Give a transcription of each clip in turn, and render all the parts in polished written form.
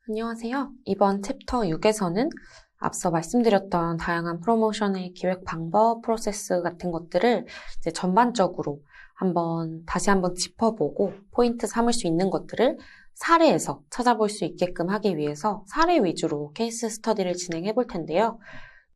안녕하세요. 이번 챕터 6에서는 앞서 말씀드렸던 다양한 프로모션의 기획 방법, 프로세스 같은 것들을 이제 전반적으로 다시 한번 짚어보고 포인트 삼을 수 있는 것들을 사례에서 찾아볼 수 있게끔 하기 위해서 사례 위주로 케이스 스터디를 진행해 볼 텐데요.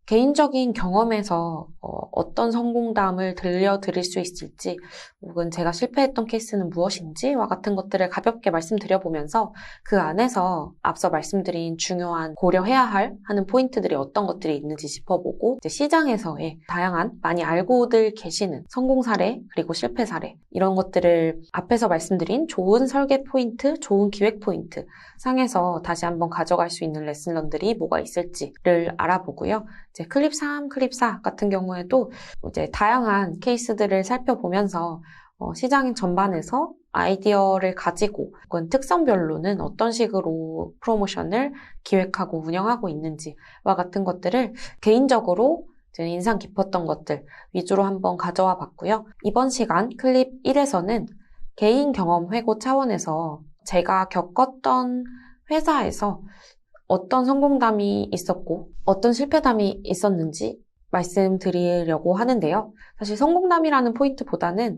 개인적인 경험에서 어떤 성공담을 들려드릴 수 있을지, 혹은 제가 실패했던 케이스는 무엇인지와 같은 것들을 가볍게 말씀드려보면서 그 안에서 앞서 말씀드린 중요한 고려해야 하는 포인트들이 어떤 것들이 있는지 짚어보고, 이제 시장에서의 다양한 많이 알고들 계시는 성공 사례 그리고 실패 사례, 이런 것들을 앞에서 말씀드린 좋은 설계 포인트, 좋은 기획 포인트 상에서 다시 한번 가져갈 수 있는 레슨런들이 뭐가 있을지를 알아보고요. 이제 클립 3, 클립 4 같은 경우에도 이제 다양한 케이스들을 살펴보면서 시장 전반에서 아이디어를 가지고 혹은 특성별로는 어떤 식으로 프로모션을 기획하고 운영하고 있는지와 같은 것들을 개인적으로 인상 깊었던 것들 위주로 한번 가져와 봤고요. 이번 시간 클립 1에서는 개인 경험 회고 차원에서 제가 겪었던 회사에서 어떤 성공담이 있었고 어떤 실패담이 있었는지 말씀드리려고 하는데요. 사실 성공담이라는 포인트보다는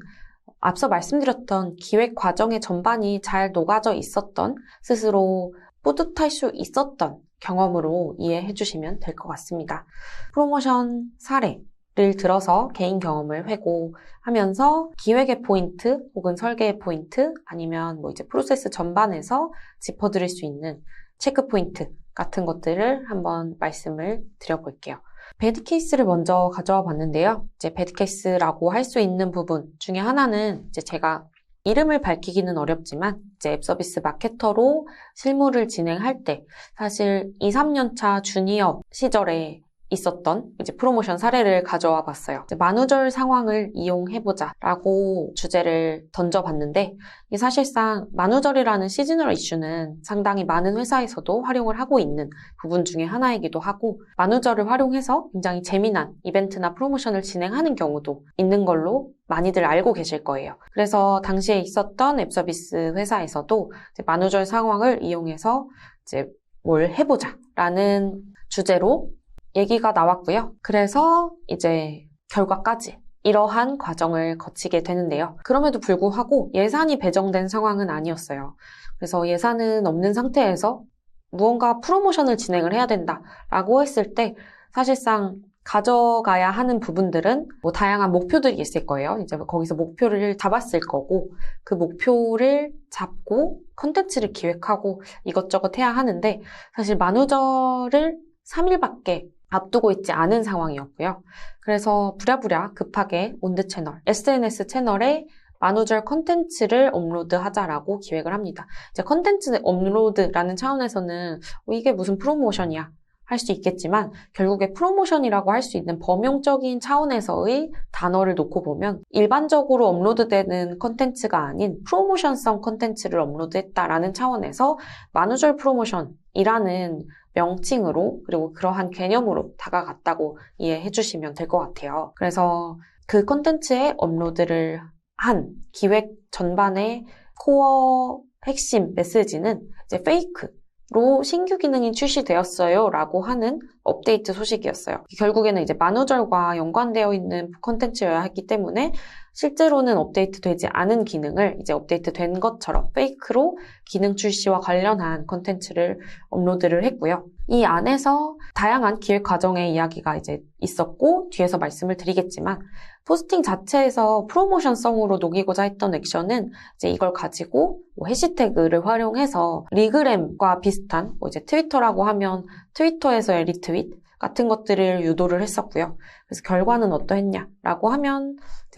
앞서 말씀드렸던 기획 과정의 전반이 잘 녹아져 있었던, 스스로 뿌듯할 수 있었던 경험으로 이해해 주시면 될 것 같습니다. 프로모션 사례를 들어서 개인 경험을 회고하면서 기획의 포인트 혹은 설계의 포인트, 아니면 이제 프로세스 전반에서 짚어드릴 수 있는 체크 포인트 같은 것들을 한번 말씀을 드려볼게요. 배드 케이스를 먼저 가져와 봤는데요. 이제 배드 케이스라고 할 수 있는 부분 중에 하나는 이제 제가 이름을 밝히기는 어렵지만 이제 앱 서비스 마케터로 실무를 진행할 때 사실 2, 3년 차 주니어 시절에 있었던 이제 프로모션 사례를 가져와 봤어요. 만우절 상황을 이용해보자 라고 주제를 던져봤는데, 이 사실상 만우절이라는 시즈널 이슈는 상당히 많은 회사에서도 활용을 하고 있는 부분 중에 하나이기도 하고, 만우절을 활용해서 굉장히 재미난 이벤트나 프로모션을 진행하는 경우도 있는 걸로 많이들 알고 계실 거예요. 그래서 당시에 있었던 앱 서비스 회사에서도 이제 만우절 상황을 이용해서 이제 뭘 해보자 라는 주제로 얘기가 나왔고요. 그래서 이제 결과까지 이러한 과정을 거치게 되는데요. 그럼에도 불구하고 예산이 배정된 상황은 아니었어요. 그래서 예산은 없는 상태에서 무언가 프로모션을 진행을 해야 된다라고 했을 때 사실상 가져가야 하는 부분들은 다양한 목표들이 있을 거예요. 이제 거기서 목표를 잡았을 거고, 그 목표를 잡고 컨텐츠를 기획하고 이것저것 해야 하는데, 사실 만우절을 3일밖에 앞두고 있지 않은 상황이었고요. 그래서 부랴부랴 급하게 온드 채널, SNS 채널에 만우절 컨텐츠를 업로드하자라고 기획을 합니다. 이제 컨텐츠 업로드라는 차원에서는 이게 무슨 프로모션이야 할 수 있겠지만, 결국에 프로모션이라고 할 수 있는 범용적인 차원에서의 단어를 놓고 보면 일반적으로 업로드되는 컨텐츠가 아닌 프로모션성 컨텐츠를 업로드했다라는 차원에서 만우절 프로모션이라는 명칭으로, 그리고 그러한 개념으로 다가갔다고 이해해 주시면 될 것 같아요. 그래서 그 컨텐츠에 업로드를 한 기획 전반의 코어 핵심 메시지는 이제 페이크로 신규 기능이 출시되었어요 라고 하는 업데이트 소식이었어요. 결국에는 이제 만우절과 연관되어 있는 컨텐츠여야 했기 때문에 실제로는 업데이트 되지 않은 기능을 이제 업데이트 된 것처럼 페이크로 기능 출시와 관련한 컨텐츠를 업로드를 했고요. 이 안에서 다양한 기획 과정의 이야기가 이제 있었고, 뒤에서 말씀을 드리겠지만, 포스팅 자체에서 프로모션성으로 녹이고자 했던 액션은 이제 이걸 가지고 해시태그를 활용해서 리그램과 비슷한 이제 트위터라고 하면 트위터에서의 리트윗 같은 것들을 유도를 했었고요. 그래서 결과는 어떠했냐라고 하면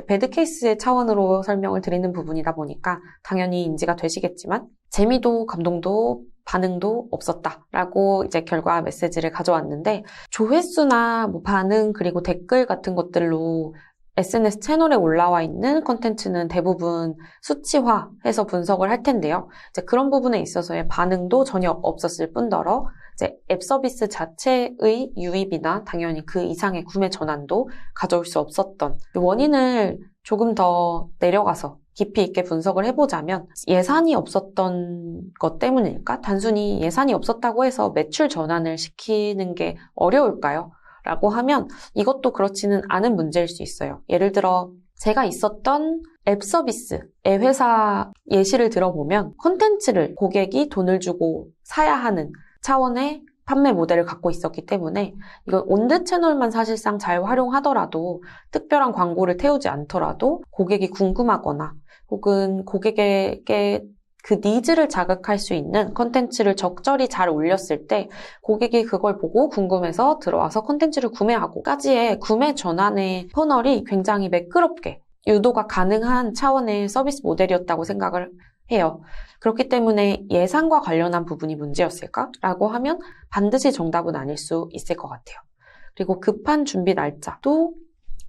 배드 케이스의 차원으로 설명을 드리는 부분이다 보니까 당연히 인지가 되시겠지만, 재미도 감동도 반응도 없었다라고 이제 결과 메시지를 가져왔는데, 조회수나 반응 그리고 댓글 같은 것들로 SNS 채널에 올라와 있는 컨텐츠는 대부분 수치화해서 분석을 할 텐데요. 이제 그런 부분에 있어서의 반응도 전혀 없었을 뿐더러 이제 앱 서비스 자체의 유입이나 당연히 그 이상의 구매 전환도 가져올 수 없었던, 원인을 조금 더 내려가서 깊이 있게 분석을 해보자면 예산이 없었던 것 때문일까? 단순히 예산이 없었다고 해서 매출 전환을 시키는 게 어려울까요? 라고 하면 이것도 그렇지는 않은 문제일 수 있어요. 예를 들어 제가 있었던 앱 서비스의 회사 예시를 들어보면 콘텐츠를 고객이 돈을 주고 사야 하는 차원의 판매 모델을 갖고 있었기 때문에 이건 온드 채널만 사실상 잘 활용하더라도 특별한 광고를 태우지 않더라도 고객이 궁금하거나 혹은 고객에게 그 니즈를 자극할 수 있는 콘텐츠를 적절히 잘 올렸을 때 고객이 그걸 보고 궁금해서 들어와서 콘텐츠를 구매하고까지의 구매 전환의 터널이 굉장히 매끄럽게 유도가 가능한 차원의 서비스 모델이었다고 생각을 해요. 그렇기 때문에 예산과 관련한 부분이 문제였을까? 라고 하면 반드시 정답은 아닐 수 있을 것 같아요. 그리고 급한 준비 날짜도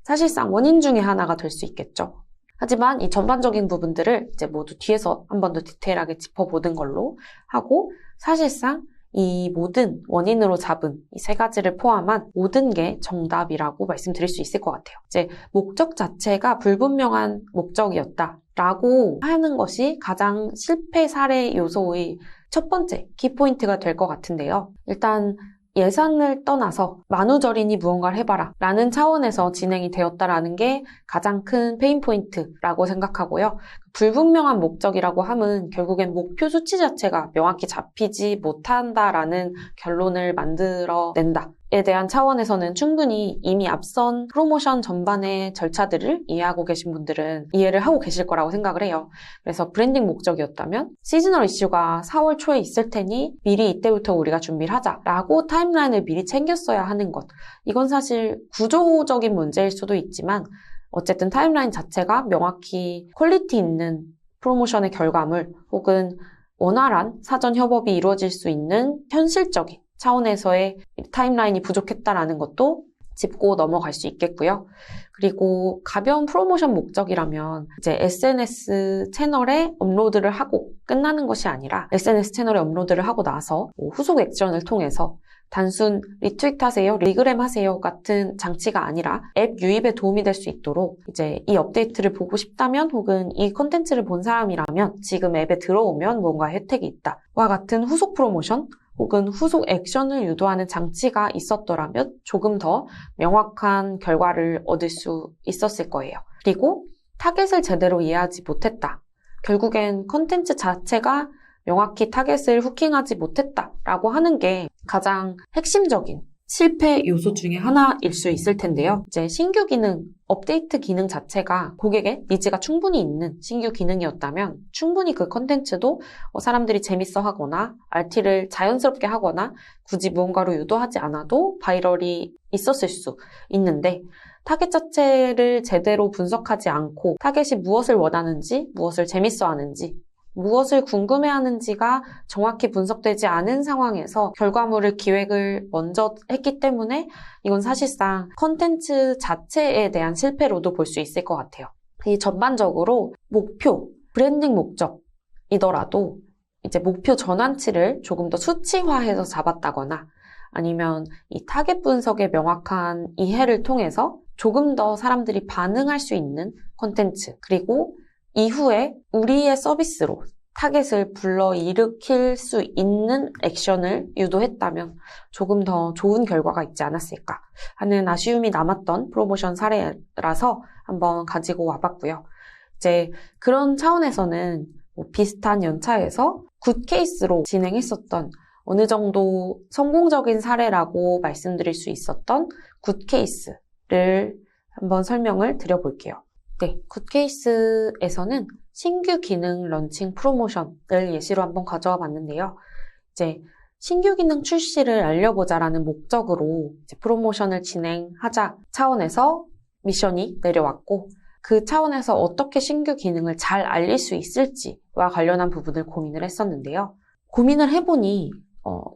사실상 원인 중에 하나가 될 수 있겠죠. 하지만 이 전반적인 부분들을 이제 모두 뒤에서 한 번 더 디테일하게 짚어보는 걸로 하고 사실상 이 모든 원인으로 잡은 이 세 가지를 포함한 모든 게 정답이라고 말씀드릴 수 있을 것 같아요. 이제 목적 자체가 불분명한 목적이었다라고 하는 것이 가장 실패 사례 요소의 첫 번째 키포인트가 될 것 같은데요. 일단 예산을 떠나서 만우절이니 무언가를 해봐라 라는 차원에서 진행이 되었다라는 게 가장 큰 페인 포인트라고 생각하고요. 불분명한 목적이라고 함은 결국엔 목표 수치 자체가 명확히 잡히지 못한다라는 결론을 만들어낸다에 대한 차원에서는 충분히 이미 앞선 프로모션 전반의 절차들을 이해하고 계신 분들은 이해를 하고 계실 거라고 생각을 해요. 그래서 브랜딩 목적이었다면 시즈널 이슈가 4월 초에 있을 테니 미리 이때부터 우리가 준비를 하자라고 타임라인을 미리 챙겼어야 하는 것. 이건 사실 구조적인 문제일 수도 있지만 어쨌든 타임라인 자체가 명확히 퀄리티 있는 프로모션의 결과물 혹은 원활한 사전 협업이 이루어질 수 있는 현실적인 차원에서의 타임라인이 부족했다라는 것도 짚고 넘어갈 수 있겠고요. 그리고 가벼운 프로모션 목적이라면 이제 SNS 채널에 업로드를 하고 끝나는 것이 아니라 SNS 채널에 업로드를 하고 나서 후속 액션을 통해서 단순 리트윗 하세요, 리그램 하세요 같은 장치가 아니라 앱 유입에 도움이 될 수 있도록 이제 이 업데이트를 보고 싶다면 혹은 이 콘텐츠를 본 사람이라면 지금 앱에 들어오면 뭔가 혜택이 있다와 같은 후속 프로모션 혹은 후속 액션을 유도하는 장치가 있었더라면 조금 더 명확한 결과를 얻을 수 있었을 거예요. 그리고 타겟을 제대로 이해하지 못했다. 결국엔 콘텐츠 자체가 명확히 타겟을 후킹하지 못했다라고 하는 게 가장 핵심적인 실패 요소 중에 하나일 수 있을 텐데요. 이제 신규 기능, 업데이트 기능 자체가 고객의 니즈가 충분히 있는 신규 기능이었다면 충분히 그 컨텐츠도 사람들이 재밌어 하거나 RT를 자연스럽게 하거나 굳이 무언가로 유도하지 않아도 바이럴이 있었을 수 있는데 타겟 자체를 제대로 분석하지 않고 타겟이 무엇을 원하는지, 무엇을 재밌어 하는지 무엇을 궁금해하는지가 정확히 분석되지 않은 상황에서 결과물을 기획을 먼저 했기 때문에 이건 사실상 컨텐츠 자체에 대한 실패로도 볼 수 있을 것 같아요. 이 전반적으로 목표, 브랜딩 목적이더라도 이제 목표 전환치를 조금 더 수치화해서 잡았다거나 아니면 이 타겟 분석의 명확한 이해를 통해서 조금 더 사람들이 반응할 수 있는 컨텐츠 그리고 이후에 우리의 서비스로 타겟을 불러일으킬 수 있는 액션을 유도했다면 조금 더 좋은 결과가 있지 않았을까 하는 아쉬움이 남았던 프로모션 사례라서 한번 가지고 와봤고요. 이제 그런 차원에서는 비슷한 연차에서 굿 케이스로 진행했었던 어느 정도 성공적인 사례라고 말씀드릴 수 있었던 굿 케이스를 한번 설명을 드려볼게요. 네, 굿케이스에서는 신규 기능 런칭 프로모션을 예시로 한번 가져와 봤는데요. 이제 신규 기능 출시를 알려보자라는 목적으로 이제 프로모션을 진행하자 차원에서 미션이 내려왔고 그 차원에서 어떻게 신규 기능을 잘 알릴 수 있을지와 관련한 부분을 고민을 했었는데요. 고민을 해보니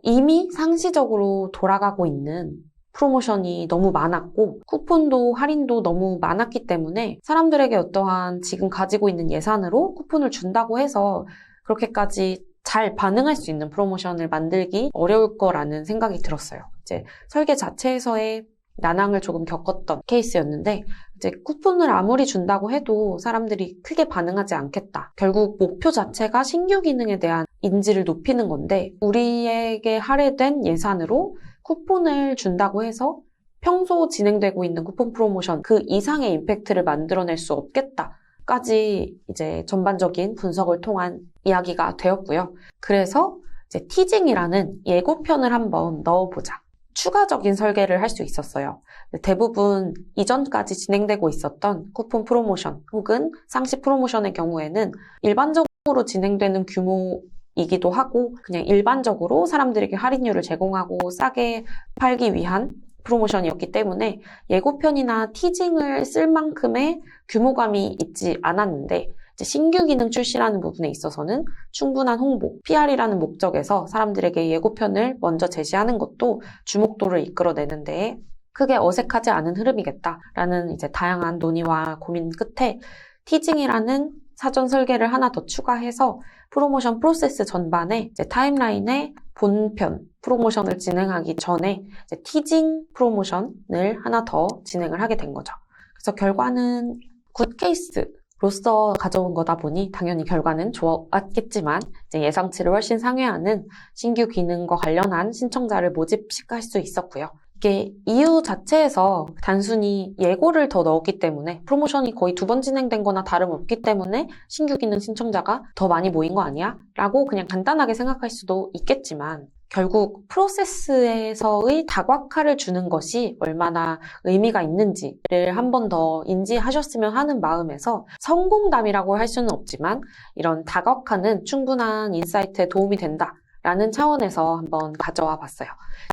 이미 상시적으로 돌아가고 있는 프로모션이 너무 많았고 쿠폰도 할인도 너무 많았기 때문에 사람들에게 어떠한 지금 가지고 있는 예산으로 쿠폰을 준다고 해서 그렇게까지 잘 반응할 수 있는 프로모션을 만들기 어려울 거라는 생각이 들었어요. 이제 설계 자체에서의 난항을 조금 겪었던 케이스였는데 이제 쿠폰을 아무리 준다고 해도 사람들이 크게 반응하지 않겠다. 결국 목표 자체가 신규 기능에 대한 인지를 높이는 건데 우리에게 할애된 예산으로 쿠폰을 준다고 해서 평소 진행되고 있는 쿠폰 프로모션 그 이상의 임팩트를 만들어낼 수 없겠다까지 이제 전반적인 분석을 통한 이야기가 되었고요. 그래서 이제 티징이라는 예고편을 한번 넣어보자. 추가적인 설계를 할 수 있었어요. 대부분 이전까지 진행되고 있었던 쿠폰 프로모션 혹은 상시 프로모션의 경우에는 일반적으로 진행되는 규모이기도 하고 그냥 일반적으로 사람들에게 할인율을 제공하고 싸게 팔기 위한 프로모션이었기 때문에 예고편이나 티징을 쓸 만큼의 규모감이 있지 않았는데 신규 기능 출시라는 부분에 있어서는 충분한 홍보, PR이라는 목적에서 사람들에게 예고편을 먼저 제시하는 것도 주목도를 이끌어내는 데에 크게 어색하지 않은 흐름이겠다라는 이제 다양한 논의와 고민 끝에 티징이라는 사전 설계를 하나 더 추가해서 프로모션 프로세스 전반에 이제 타임라인에 본편 프로모션을 진행하기 전에 이제 티징 프로모션을 하나 더 진행을 하게 된 거죠. 그래서 결과는 굿 케이스로서 가져온 거다 보니 당연히 결과는 좋았겠지만 이제 예상치를 훨씬 상회하는 신규 기능과 관련한 신청자를 모집시킬 수 있었고요. 이게 이유 자체에서 단순히 예고를 더 넣었기 때문에 프로모션이 거의 2번 진행된 거나 다름없기 때문에 신규 기능 신청자가 더 많이 모인 거 아니야? 라고 그냥 간단하게 생각할 수도 있겠지만 결국 프로세스에서의 다각화를 주는 것이 얼마나 의미가 있는지를 한 번 더 인지하셨으면 하는 마음에서 성공담이라고 할 수는 없지만 이런 다각화는 충분한 인사이트에 도움이 된다. 라는 차원에서 한번 가져와 봤어요.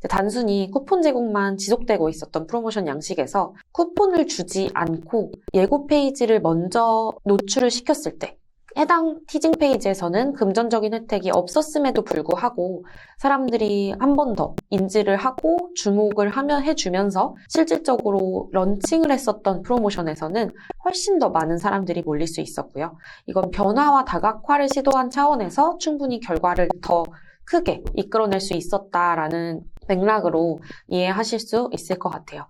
단순히 쿠폰 제공만 지속되고 있었던 프로모션 양식에서 쿠폰을 주지 않고 예고 페이지를 먼저 노출을 시켰을 때 해당 티징 페이지에서는 금전적인 혜택이 없었음에도 불구하고 사람들이 한 번 더 인지를 하고 주목을 해주면서 실질적으로 런칭을 했었던 프로모션에서는 훨씬 더 많은 사람들이 몰릴 수 있었고요. 이건 변화와 다각화를 시도한 차원에서 충분히 결과를 더 크게 이끌어낼 수 있었다라는 맥락으로 이해하실 수 있을 것 같아요.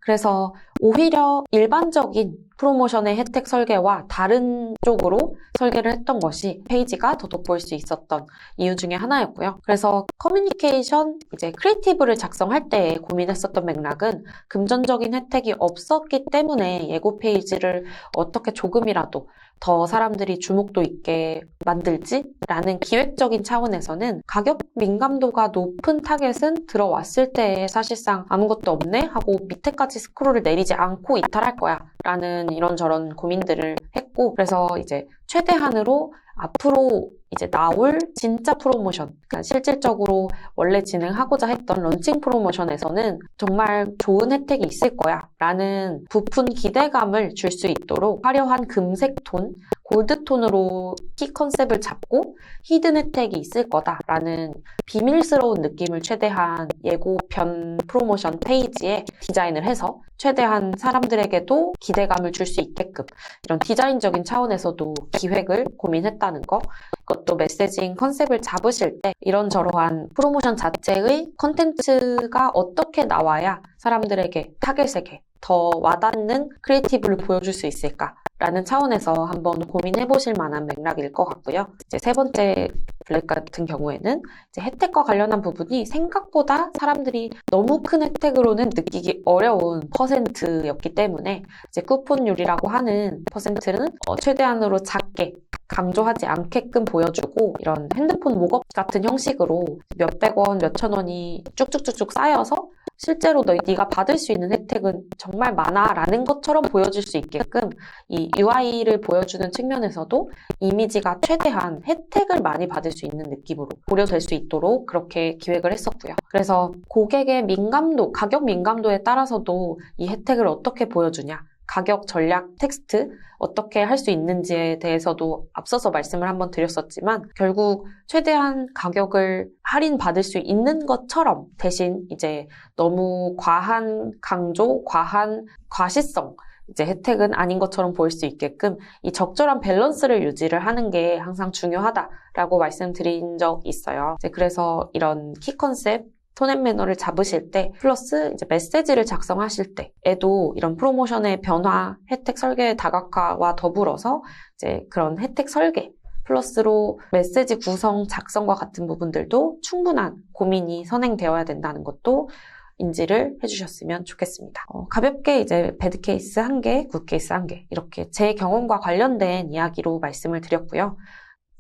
그래서 오히려 일반적인 프로모션의 혜택 설계와 다른 쪽으로 설계를 했던 것이 페이지가 더 돋보일 수 있었던 이유 중에 하나였고요. 그래서 커뮤니케이션, 이제 크리에이티브를 작성할 때 고민했었던 맥락은 금전적인 혜택이 없었기 때문에 예고 페이지를 어떻게 조금이라도 더 사람들이 주목도 있게 만들지라는 기획적인 차원에서는 가격 민감도가 높은 타겟은 들어왔을 때 사실상 아무것도 없네 하고 밑에까지 스크롤을 내리지 않고 이탈할 거야 라는 이런저런 고민들을 했고 그래서 이제 최대한으로 앞으로 이제 나올 진짜 프로모션, 그러니까 실질적으로 원래 진행하고자 했던 런칭 프로모션에서는 정말 좋은 혜택이 있을 거야 라는 부푼 기대감을 줄 수 있도록 화려한 금색 톤, 골드 톤으로 키 컨셉을 잡고 히든 혜택이 있을 거다라는 비밀스러운 느낌을 최대한 예고편 프로모션 페이지에 디자인을 해서 최대한 사람들에게도 기대감을 줄 수 있게끔 이런 디자인적인 차원에서도 기획을 고민했다는 거. 이것도 메시징 컨셉을 잡으실 때 이런저러한 프로모션 자체의 컨텐츠가 어떻게 나와야 사람들에게, 타겟에게 더 와닿는 크리에이티브를 보여줄 수 있을까? 라는 차원에서 한번 고민해보실 만한 맥락일 것 같고요. 이제 세 번째 블랙 같은 경우에는 이제 혜택과 관련한 부분이 생각보다 사람들이 너무 큰 혜택으로는 느끼기 어려운 퍼센트였기 때문에 이제 쿠폰율이라고 하는 퍼센트는 최대한으로 작게 강조하지 않게끔 보여주고 이런 핸드폰 목업 같은 형식으로 몇백 원, 몇천 원이 쭉쭉쭉쭉 쌓여서 실제로 네가 받을 수 있는 혜택은 정말 많아 라는 것처럼 보여줄 수 있게끔 이 UI를 보여주는 측면에서도 이미지가 최대한 혜택을 많이 받을 수 있는 느낌으로 고려될 수 있도록 그렇게 기획을 했었고요. 그래서 고객의 민감도, 가격 민감도에 따라서도 이 혜택을 어떻게 보여주냐, 가격 전략 텍스트 어떻게 할 수 있는지에 대해서도 앞서서 말씀을 한번 드렸었지만 결국 최대한 가격을 할인받을 수 있는 것처럼 대신 이제 너무 과한 강조, 과한 과시성 이제 혜택은 아닌 것처럼 보일 수 있게끔 이 적절한 밸런스를 유지를 하는 게 항상 중요하다라고 말씀드린 적 있어요. 이제 그래서 이런 키 컨셉 톤 앤 매너를 잡으실 때, 플러스 이제 메시지를 작성하실 때에도 이런 프로모션의 변화, 혜택 설계의 다각화와 더불어서 이제 그런 혜택 설계, 플러스로 메시지 구성, 작성과 같은 부분들도 충분한 고민이 선행되어야 된다는 것도 인지를 해주셨으면 좋겠습니다. 가볍게 이제 배드 케이스 1개, 굿 케이스 1개 이렇게 제 경험과 관련된 이야기로 말씀을 드렸고요.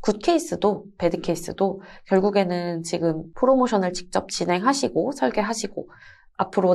굿 케이스도 배드 케이스도 결국에는 지금 프로모션을 직접 진행하시고 설계하시고 앞으로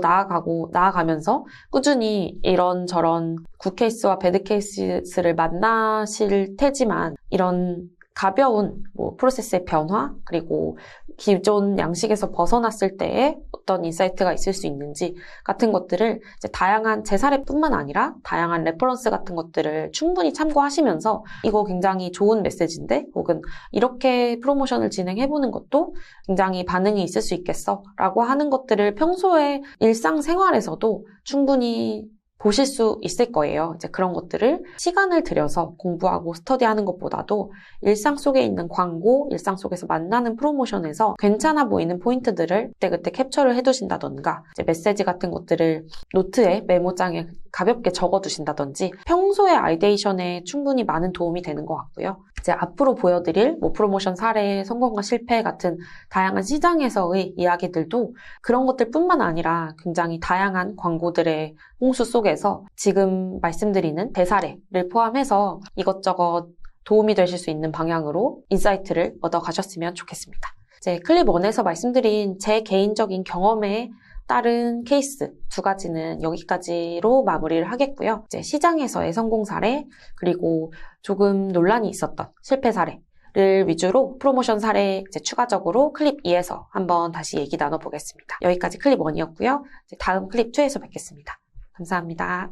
나아가면서 꾸준히 이런저런 굿 케이스와 배드 케이스를 만나실 테지만 이런 가벼운 프로세스의 변화 그리고 기존 양식에서 벗어났을 때에 어떤 인사이트가 있을 수 있는지 같은 것들을 이제 다양한 제 사례뿐만 아니라 다양한 레퍼런스 같은 것들을 충분히 참고하시면서 이거 굉장히 좋은 메시지인데 혹은 이렇게 프로모션을 진행해보는 것도 굉장히 반응이 있을 수 있겠어 라고 하는 것들을 평소에 일상생활에서도 충분히 보실 수 있을 거예요. 이제 그런 것들을 시간을 들여서 공부하고 스터디하는 것보다도 일상 속에 있는 광고, 일상 속에서 만나는 프로모션에서 괜찮아 보이는 포인트들을 그때그때 캡처를 해두신다던가 이제 메시지 같은 것들을 노트에 메모장에 가볍게 적어두신다든지 평소의 아이데이션에 충분히 많은 도움이 되는 것 같고요. 이제 앞으로 보여드릴 프로모션 사례, 성공과 실패 같은 다양한 시장에서의 이야기들도 그런 것들뿐만 아니라 굉장히 다양한 광고들의 홍수 속에서 지금 말씀드리는 대사례를 포함해서 이것저것 도움이 되실 수 있는 방향으로 인사이트를 얻어가셨으면 좋겠습니다. 이제 클립 1에서 말씀드린 제 개인적인 경험에 따른 케이스 2가지는 여기까지로 마무리를 하겠고요. 이제 시장에서의 성공 사례 그리고 조금 논란이 있었던 실패 사례를 위주로 프로모션 사례 이제 추가적으로 클립 2에서 한번 다시 얘기 나눠보겠습니다. 여기까지 클립 1이었고요. 이제 다음 클립 2에서 뵙겠습니다. 감사합니다.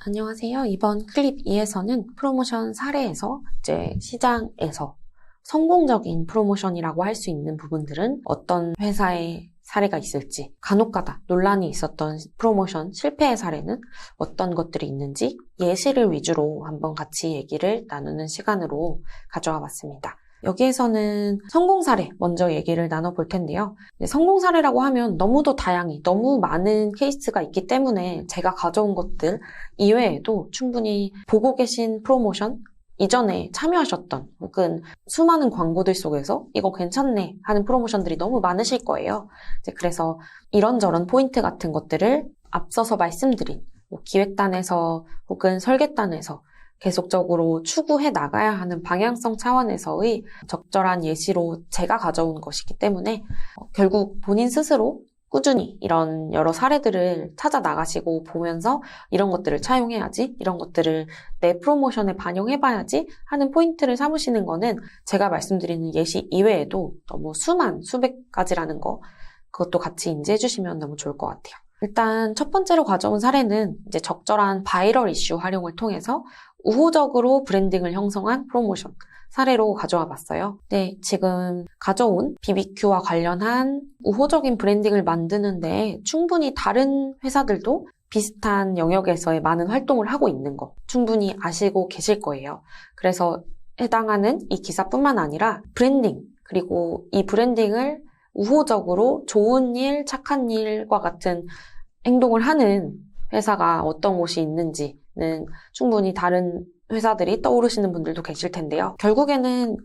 안녕하세요. 이번 클립 2에서는 프로모션 사례에서 이제 시장에서 성공적인 프로모션이라고 할 수 있는 부분들은 어떤 회사의 사례가 있을지, 간혹가다 논란이 있었던 프로모션 실패의 사례는 어떤 것들이 있는지 예시를 위주로 한번 같이 얘기를 나누는 시간으로 가져와 봤습니다. 여기에서는 성공 사례 먼저 얘기를 나눠볼 텐데요. 성공 사례라고 하면 너무도 다양히 너무 많은 케이스가 있기 때문에 제가 가져온 것들 이외에도 충분히 보고 계신 프로모션 이전에 참여하셨던 혹은 수많은 광고들 속에서 이거 괜찮네 하는 프로모션들이 너무 많으실 거예요. 그래서 이런저런 포인트 같은 것들을 앞서서 말씀드린 기획단에서 혹은 설계단에서 계속적으로 추구해 나가야 하는 방향성 차원에서의 적절한 예시로 제가 가져온 것이기 때문에 결국 본인 스스로 꾸준히 이런 여러 사례들을 찾아 나가시고 보면서 이런 것들을 차용해야지, 이런 것들을 내 프로모션에 반영해봐야지 하는 포인트를 삼으시는 거는 제가 말씀드리는 예시 이외에도 너무 수백 가지라는 거, 그것도 같이 인지해 주시면 너무 좋을 것 같아요. 일단 첫 번째로 가져온 사례는 이제 적절한 바이럴 이슈 활용을 통해서 우호적으로 브랜딩을 형성한 프로모션 사례로 가져와 봤어요. 네, 지금 가져온 BBQ와 관련한 우호적인 브랜딩을 만드는데 충분히 다른 회사들도 비슷한 영역에서의 많은 활동을 하고 있는 거 충분히 아시고 계실 거예요. 그래서 해당하는 이 기사뿐만 아니라 브랜딩, 그리고 이 브랜딩을 우호적으로 좋은 일, 착한 일과 같은 행동을 하는 회사가 어떤 곳이 있는지는 충분히 다른 회사들이 떠오르시는 분들도 계실 텐데요. 결국에는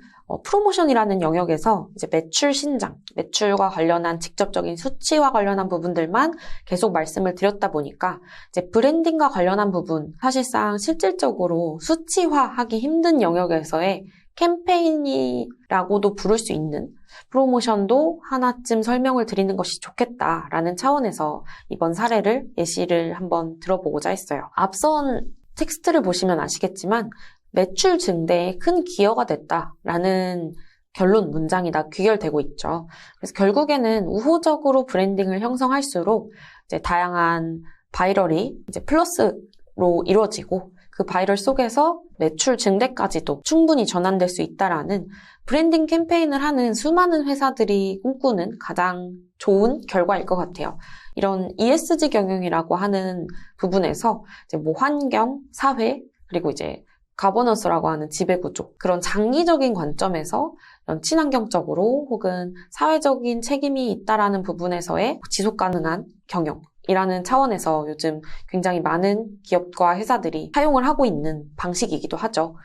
프로모션이라는 영역에서 이제 매출 신장, 매출과 관련한 직접적인 수치와 관련한 부분들만 계속 말씀을 드렸다 보니까 이제 브랜딩과 관련한 부분, 사실상 실질적으로 수치화하기 힘든 영역에서의 캠페인이라고도 부를 수 있는 프로모션도 하나쯤 설명을 드리는 것이 좋겠다라는 차원에서 이번 사례를 예시를 한번 들어보고자 했어요. 앞선 텍스트를 보시면 아시겠지만 매출 증대에 큰 기여가 됐다라는 결론 문장이 다 귀결되고 있죠. 그래서 결국에는 우호적으로 브랜딩을 형성할수록 이제 다양한 바이럴이 이제 플러스로 이루어지고 그 바이럴 속에서 매출 증대까지도 충분히 전환될 수 있다라는 브랜딩 캠페인을 하는 수많은 회사들이 꿈꾸는 가장 좋은 결과일 것 같아요. 이런 ESG 경영이라고 하는 부분에서 이제 뭐 환경, 사회, 그리고 이제 가버넌스라고 하는 지배구조, 그런 장기적인 관점에서 이런 친환경적으로 혹은 사회적인 책임이 있다라는 부분에서의 지속 가능한 경영이라는 차원에서 요즘 굉장히 많은 기업과 회사들이 사용을 하고 있는 방식이기도 하죠.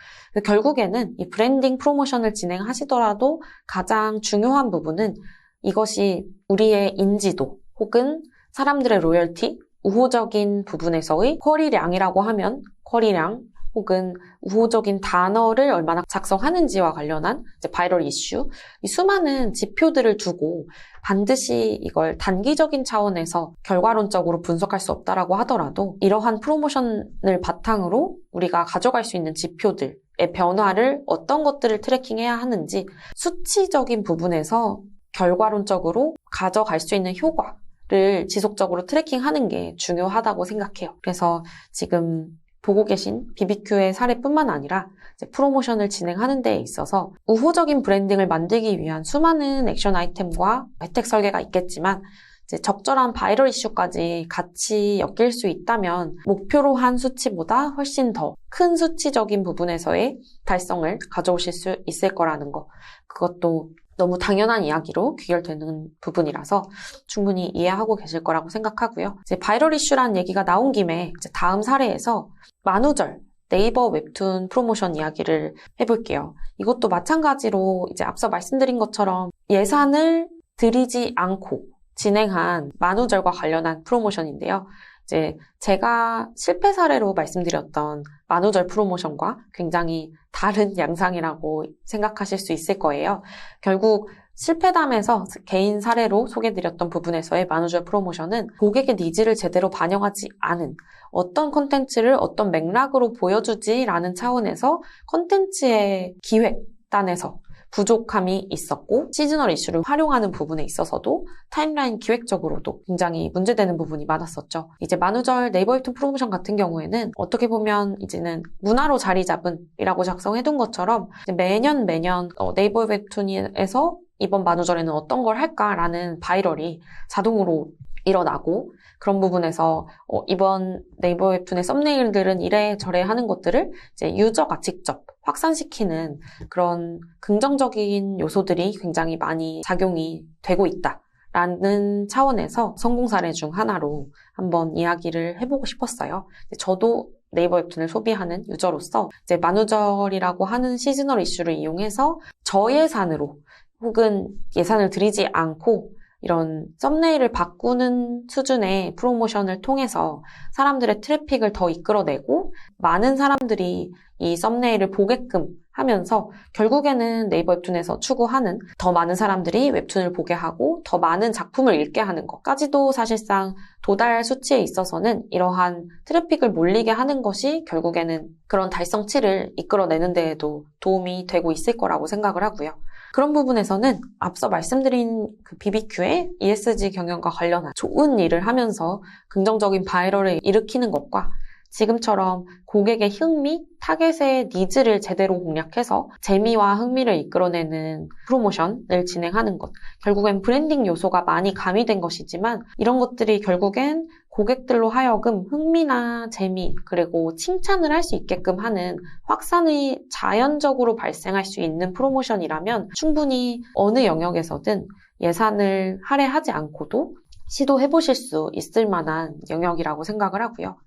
결국에는 이 브랜딩 프로모션을 진행하시더라도 가장 중요한 부분은 이것이 우리의 인지도 혹은 사람들의 로열티, 우호적인 부분에서의 쿼리량이라고 하면 쿼리량 혹은 우호적인 단어를 얼마나 작성하는지와 관련한 이제 바이럴 이슈, 이 수많은 지표들을 두고 반드시 이걸 단기적인 차원에서 결과론적으로 분석할 수 없다라고 하더라도 이러한 프로모션을 바탕으로 우리가 가져갈 수 있는 지표들의 변화를 어떤 것들을 트래킹해야 하는지 수치적인 부분에서 결과론적으로 가져갈 수 있는 효과를 지속적으로 트래킹하는 게 중요하다고 생각해요. 그래서 지금 보고 계신 BBQ의 사례뿐만 아니라 이제 프로모션을 진행하는 데 있어서 우호적인 브랜딩을 만들기 위한 수많은 액션 아이템과 혜택 설계가 있겠지만 이제 적절한 바이럴 이슈까지 같이 엮일 수 있다면 목표로 한 수치보다 훨씬 더 큰 수치적인 부분에서의 달성을 가져오실 수 있을 거라는 거, 그것도 너무 당연한 이야기로 귀결되는 부분이라서 충분히 이해하고 계실 거라고 생각하고요. 이제 바이럴 이슈란 얘기가 나온 김에 이제 다음 사례에서 만우절 네이버 웹툰 프로모션 이야기를 해볼게요. 이것도 마찬가지로 이제 앞서 말씀드린 것처럼 예산을 들이지 않고 진행한 만우절과 관련한 프로모션인데요. 이제 제가 실패 사례로 말씀드렸던 만우절 프로모션과 굉장히 다른 양상이라고 생각하실 수 있을 거예요. 결국 실패담에서 개인 사례로 소개드렸던 부분에서의 만우절 프로모션은 고객의 니즈를 제대로 반영하지 않은 어떤 콘텐츠를 어떤 맥락으로 보여주지라는 차원에서 콘텐츠의 기획단에서 부족함이 있었고 시즈널 이슈를 활용하는 부분에 있어서도 타임라인 기획적으로도 굉장히 문제되는 부분이 많았었죠. 이제 만우절 네이버 웹툰 프로모션 같은 경우에는 어떻게 보면 이제는 문화로 자리 잡은 이라고 작성해둔 것처럼 매년 네이버 웹툰에서 이번 만우절에는 어떤 걸 할까라는 바이럴이 자동으로 일어나고 그런 부분에서 이번 네이버 웹툰의 썸네일들은 이래저래 하는 것들을 이제 유저가 직접 확산시키는 그런 긍정적인 요소들이 굉장히 많이 작용이 되고 있다라는 차원에서 성공 사례 중 하나로 한번 이야기를 해보고 싶었어요. 저도 네이버 웹툰을 소비하는 유저로서 이제 만우절이라고 하는 시즈널 이슈를 이용해서 저예산으로 혹은 예산을 들이지 않고 이런 썸네일을 바꾸는 수준의 프로모션을 통해서 사람들의 트래픽을 더 이끌어내고 많은 사람들이 이 썸네일을 보게끔 하면서 결국에는 네이버 웹툰에서 추구하는 더 많은 사람들이 웹툰을 보게 하고 더 많은 작품을 읽게 하는 것까지도 사실상 도달 수치에 있어서는 이러한 트래픽을 몰리게 하는 것이 결국에는 그런 달성치를 이끌어내는 데에도 도움이 되고 있을 거라고 생각을 하고요. 그런 부분에서는 앞서 말씀드린 그 BBQ의 ESG 경영과 관련한 좋은 일을 하면서 긍정적인 바이럴을 일으키는 것과 지금처럼 고객의 흥미, 타겟의 니즈를 제대로 공략해서 재미와 흥미를 이끌어내는 프로모션을 진행하는 것. 결국엔 브랜딩 요소가 많이 가미된 것이지만 이런 것들이 결국엔 고객들로 하여금 흥미나 재미, 그리고 칭찬을 할 수 있게끔 하는 확산이 자연적으로 발생할 수 있는 프로모션이라면 충분히 어느 영역에서든 예산을 할애하지 않고도 시도해보실 수 있을 만한 영역이라고 생각을 하고요.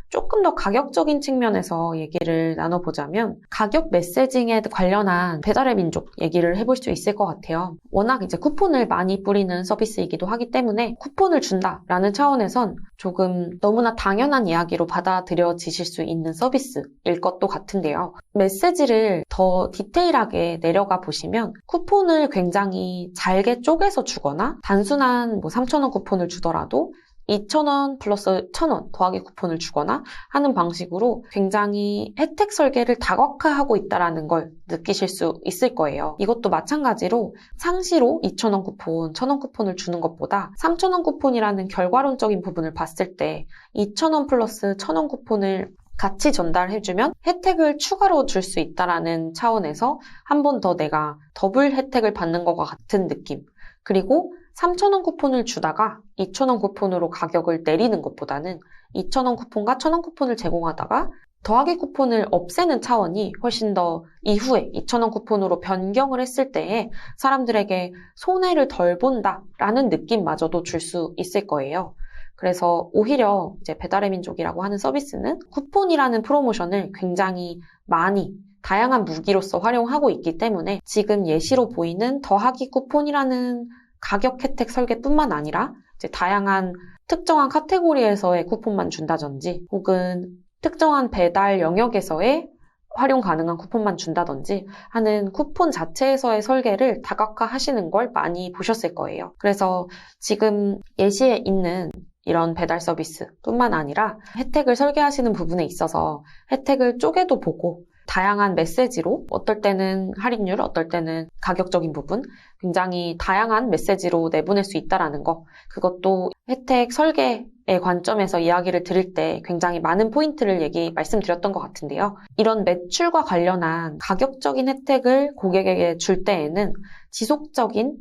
조금 더 가격적인 측면에서 얘기를 나눠보자면 가격 메시징에 관련한 배달의 민족 얘기를 해볼 수 있을 것 같아요. 워낙 이제 쿠폰을 많이 뿌리는 서비스이기도 하기 때문에 쿠폰을 준다라는 차원에선 조금 너무나 당연한 이야기로 받아들여지실 수 있는 서비스일 것도 같은데요. 메시지를 더 디테일하게 내려가 보시면 쿠폰을 굉장히 잘게 쪼개서 주거나 단순한 3,000원 쿠폰을 주더라도 2,000원 플러스 1,000원 더하기 쿠폰을 주거나 하는 방식으로 굉장히 혜택 설계를 다각화하고 있다는 걸 느끼실 수 있을 거예요. 이것도 마찬가지로 상시로 2,000원 쿠폰, 1,000원 쿠폰을 주는 것보다 3,000원 쿠폰이라는 결과론적인 부분을 봤을 때 2,000원 플러스 1,000원 쿠폰을 같이 전달해주면 혜택을 추가로 줄 수 있다라는 차원에서 한 번 더 내가 더블 혜택을 받는 것과 같은 느낌. 그리고 3,000원 쿠폰을 주다가 2,000원 쿠폰으로 가격을 내리는 것보다는 2,000원 쿠폰과 1,000원 쿠폰을 제공하다가 더하기 쿠폰을 없애는 차원이 훨씬 더 이후에 2,000원 쿠폰으로 변경을 했을 때에 사람들에게 손해를 덜 본다라는 느낌마저도 줄 수 있을 거예요. 그래서 오히려 이제 배달의 민족이라고 하는 서비스는 쿠폰이라는 프로모션을 굉장히 많이 다양한 무기로서 활용하고 있기 때문에 지금 예시로 보이는 더하기 쿠폰이라는 가격 혜택 설계뿐만 아니라 이제 다양한 특정한 카테고리에서의 쿠폰만 준다든지 혹은 특정한 배달 영역에서의 활용 가능한 쿠폰만 준다든지 하는 쿠폰 자체에서의 설계를 다각화하시는 걸 많이 보셨을 거예요. 그래서 지금 예시에 있는 이런 배달 서비스뿐만 아니라 혜택을 설계하시는 부분에 있어서 혜택을 쪼개도 보고 다양한 메시지로 어떨 때는 할인율, 어떨 때는 가격적인 부분 굉장히 다양한 메시지로 내보낼 수 있다는 거 그것도 혜택 설계의 관점에서 이야기를 드릴 때 굉장히 많은 포인트를 말씀드렸던 것 같은데요. 이런 매출과 관련한 가격적인 혜택을 고객에게 줄 때에는 지속적인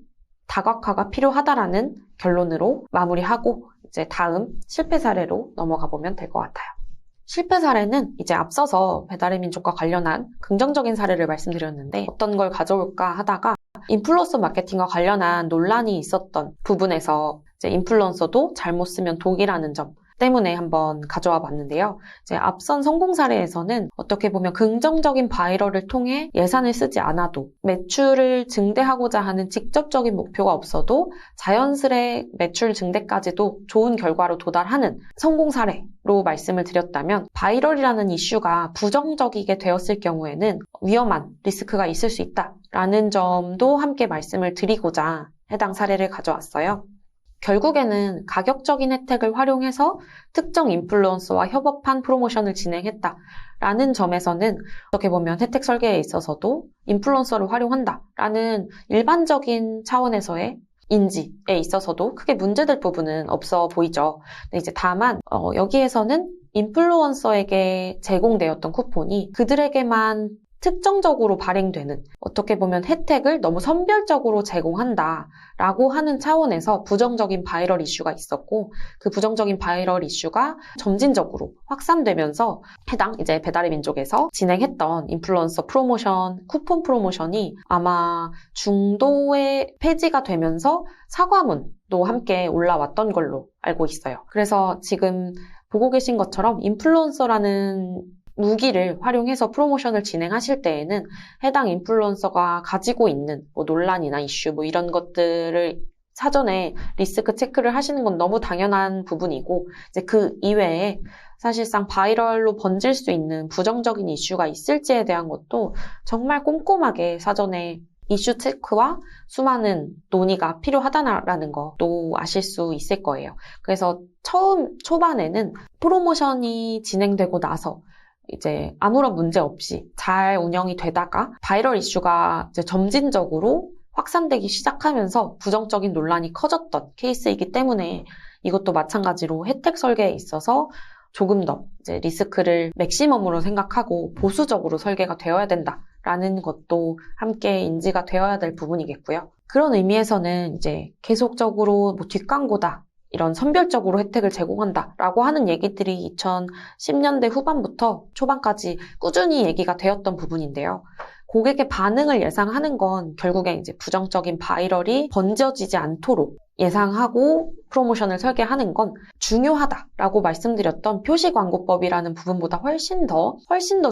다각화가 필요하다라는 결론으로 마무리하고 이제 다음 실패 사례로 넘어가 보면 될 것 같아요. 실패 사례는 이제 앞서서 배달의 민족과 관련한 긍정적인 사례를 말씀드렸는데 어떤 걸 가져올까 하다가 인플루언서 마케팅과 관련한 논란이 있었던 부분에서 이제 인플루언서도 잘못 쓰면 독이라는 점 때문에 한번 가져와 봤는데요. 이제 앞선 성공 사례에서는 어떻게 보면 긍정적인 바이럴을 통해 예산을 쓰지 않아도 매출을 증대하고자 하는 직접적인 목표가 없어도 자연스레 매출 증대까지도 좋은 결과로 도달하는 성공 사례로 말씀을 드렸다면 바이럴이라는 이슈가 부정적이게 되었을 경우에는 위험한 리스크가 있을 수 있다라는 점도 함께 말씀을 드리고자 해당 사례를 가져왔어요. 결국에는 가격적인 혜택을 활용해서 특정 인플루언서와 협업한 프로모션을 진행했다라는 점에서는 어떻게 보면 혜택 설계에 있어서도 인플루언서를 활용한다라는 일반적인 차원에서의 인지에 있어서도 크게 문제될 부분은 없어 보이죠. 근데 이제 다만 여기에서는 인플루언서에게 제공되었던 쿠폰이 그들에게만 특정적으로 발행되는 어떻게 보면 혜택을 너무 선별적으로 제공한다라고 하는 차원에서 부정적인 바이럴 이슈가 있었고 그 부정적인 바이럴 이슈가 점진적으로 확산되면서 해당 이제 배달의 민족에서 진행했던 인플루언서 프로모션, 쿠폰 프로모션이 아마 중도에 폐지가 되면서 사과문도 함께 올라왔던 걸로 알고 있어요. 그래서 지금 보고 계신 것처럼 인플루언서라는 무기를 활용해서 프로모션을 진행하실 때에는 해당 인플루언서가 가지고 있는 논란이나 이슈 이런 것들을 사전에 리스크 체크를 하시는 건 너무 당연한 부분이고 이제 그 이외에 사실상 바이럴로 번질 수 있는 부정적인 이슈가 있을지에 대한 것도 정말 꼼꼼하게 사전에 이슈 체크와 수많은 논의가 필요하다라는 것도 아실 수 있을 거예요. 그래서 초반에는 프로모션이 진행되고 나서 이제 아무런 문제 없이 잘 운영이 되다가 바이럴 이슈가 이제 점진적으로 확산되기 시작하면서 부정적인 논란이 커졌던 케이스이기 때문에 이것도 마찬가지로 혜택 설계에 있어서 조금 더 이제 리스크를 맥시멈으로 생각하고 보수적으로 설계가 되어야 된다라는 것도 함께 인지가 되어야 될 부분이겠고요. 그런 의미에서는 이제 계속적으로 뒷광고다. 이런 선별적으로 혜택을 제공한다라고 하는 얘기들이 2010년대 후반부터 초반까지 꾸준히 얘기가 되었던 부분인데요. 고객의 반응을 예상하는 건 결국에 이제 부정적인 바이럴이 번져지지 않도록 예상하고 프로모션을 설계하는 건 중요하다라고 말씀드렸던 표시광고법이라는 부분보다 훨씬 더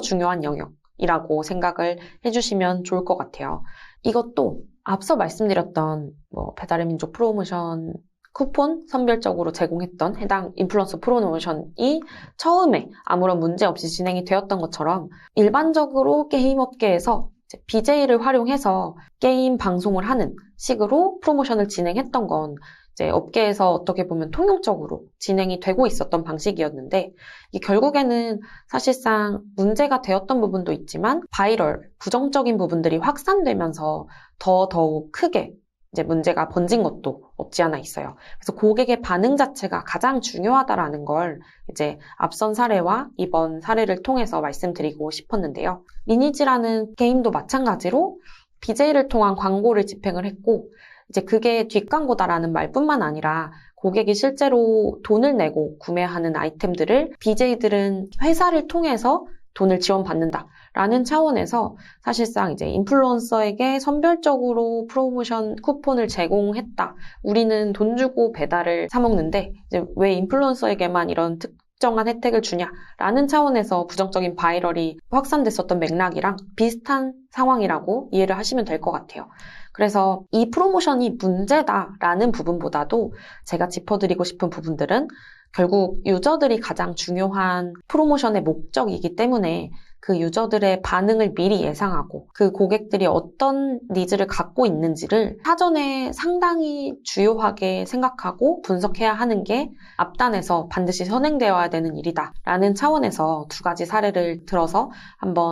중요한 영역이라고 생각을 해주시면 좋을 것 같아요. 이것도 앞서 말씀드렸던 배달의 민족 프로모션 쿠폰 선별적으로 제공했던 해당 인플루언서 프로모션이 처음에 아무런 문제 없이 진행이 되었던 것처럼 일반적으로 게임 업계에서 BJ를 활용해서 게임 방송을 하는 식으로 프로모션을 진행했던 건 이제 업계에서 어떻게 보면 통용적으로 진행이 되고 있었던 방식이었는데 이게 결국에는 사실상 문제가 되었던 부분도 있지만 바이럴, 부정적인 부분들이 확산되면서 더더욱 크게 이제 문제가 번진 것도 없지 않아 있어요. 그래서 고객의 반응 자체가 가장 중요하다라는 걸 이제 앞선 사례와 이번 사례를 통해서 말씀드리고 싶었는데요. 리니지라는 게임도 마찬가지로 BJ를 통한 광고를 집행을 했고, 이제 그게 뒷광고다라는 말뿐만 아니라 고객이 실제로 돈을 내고 구매하는 아이템들을 BJ들은 회사를 통해서 돈을 지원받는다라는 차원에서 사실상 이제 인플루언서에게 선별적으로 프로모션 쿠폰을 제공했다. 우리는 돈 주고 배달을 사 먹는데 이제 왜 인플루언서에게만 이런 특정한 혜택을 주냐라는 차원에서 부정적인 바이럴이 확산됐었던 맥락이랑 비슷한 상황이라고 이해를 하시면 될 것 같아요. 그래서 이 프로모션이 문제다라는 부분보다도 제가 짚어드리고 싶은 부분들은 결국 유저들이 가장 중요한 프로모션의 목적이기 때문에 그 유저들의 반응을 미리 예상하고 그 고객들이 어떤 니즈를 갖고 있는지를 사전에 상당히 주요하게 생각하고 분석해야 하는 게 앞단에서 반드시 선행되어야 되는 일이다라는 차원에서 두 가지 사례를 들어서